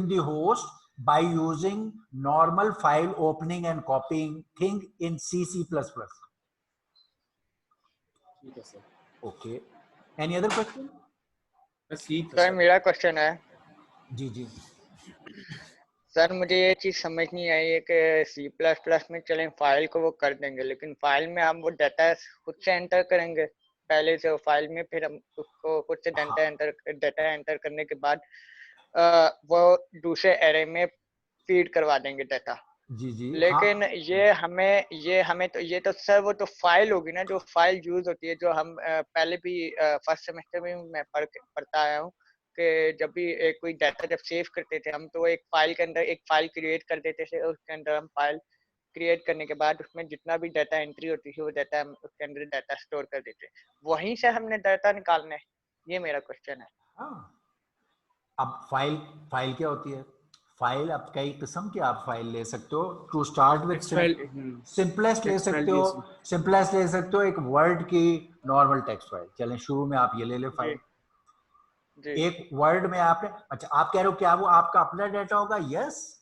the host by using normal file opening and copying thing in C++. ठीक है sir. Okay. Any other question? बस यही था sir sir. मेरा question है जी जी. Sir, मुझे ये चीज समझ नहीं आई है कि C++ में चलें फाइल को वो कर देंगे, लेकिन फाइल में हम वो डाटा खुद से एंटर करेंगे पहले से फाइल में, फिर हम उसको खुद से डाटा एंटर करने के बाद वो दूसरे एरे में फीड करवा देंगे डाटा. जी जी. लेकिन हाँ. ये तो सर वो तो फाइल होगी ना, जो फाइल यूज होती है, जो हम पहले भी फर्स्ट सेमेस्टर में मैं पढ़ता आया हूँ कि जब भी कोई डाटा जब सेव करते थे हम, तो एक फाइल के अंदर एक फाइल क्रिएट कर देते थे. उसके अंदर हम फाइल क्रिएट करने के बाद उसमें जितना भी डाटा एंट्री होती थी वो डाटा हम उसके अंदर डाटा स्टोर कर देते. वहीं से हमने डाटा निकालना है. ये मेरा क्वेश्चन है. हाँ. अब फाइल क्या होती है? फाइल आप कई किस्म की आप फाइल ले सकते हो. टू स्टार्ट विद सिंपलेस्ट ले सकते हो. सिंपलेस्ट ले सकते हो एक वर्ड की नॉर्मल टेक्स्ट फाइल. चलें शुरू में आप ये ले ले फाइल. एक वर्ड में आपने, अच्छा आप कह रहे हो क्या वो आपका अपना डाटा होगा? यस.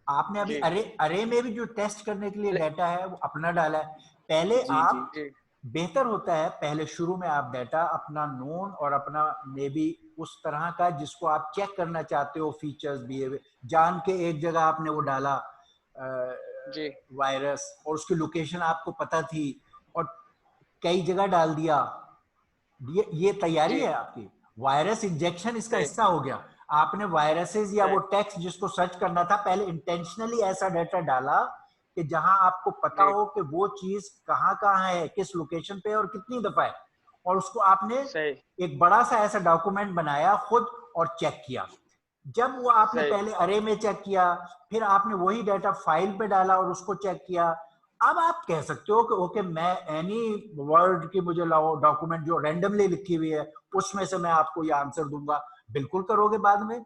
आपने अभी अरे में भी जो टेस्ट करने के लिए डाटा है वो अपना डाला है. पहले आप बेहतर होता है पहले शुरू में आप डाटा अपना नोन और अपना मे बी उस तरह का जिसको आप चेक करना चाहते हो, फीचर्स बिहेवियर जान के एक जगह आपने वो डाला वायरस और उसकी लोकेशन आपको पता थी और कई जगह डाल दिया. ये तैयारी है आपकी. वायरस इंजेक्शन इसका हिस्सा हो गया. आपने वायरसेस या वो टेक्स्ट जिसको सर्च करना था पहले इंटेंशनली ऐसा डाटा डाला कि जहां आपको पता हो कि वो चीज कहाँ है, किस लोकेशन पे और कितनी दफा है, और उसको आपने एक बड़ा सा ऐसा डॉक्यूमेंट बनाया खुद और चेक किया. जब वो आपने पहले अरे में चेक किया, फिर आपने वही डाटा फाइल पे डाला और उसको चेक किया. अब आप कह सकते हो कि ओके मैं एनी वर्ड की मुझे लाओ डॉक्यूमेंट जो रैंडमली लिखी हुई है उसमें से मैं आपको ये आंसर दूंगा. बिल्कुल करोगे बाद में.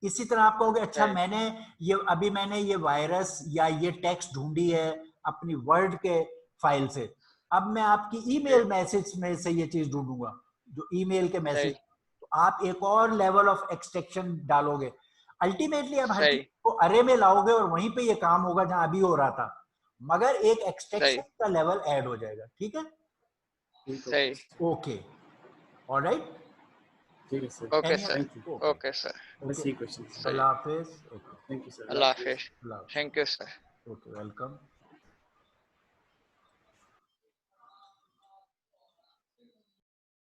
इसी तरह आप कहोगे अच्छा मैंने ये वायरस या ये टेक्स्ट ढूंढी है अपनी वर्ड के फाइल से, अब मैं आपकी ईमेल मैसेज में से ये चीज ढूंढूंगा जो ईमेल के मैसेज. तो आप एक और लेवल ऑफ एक्सट्रैक्शन डालोगे. अल्टीमेटली अब हर चीज को अरे में लाओगे और वहीं पे ये काम होगा जहां अभी हो रहा था, मगर एक एक्सट्रैक्शन का लेवल ऐड हो जाएगा. ठीक है. ओके. ऑलराइट. ठीक है sir. Okay sir. Okay sir. बस ये question. Allah Hafiz. Thank you sir. Allah Hafiz. Thank you sir. Okay. Welcome.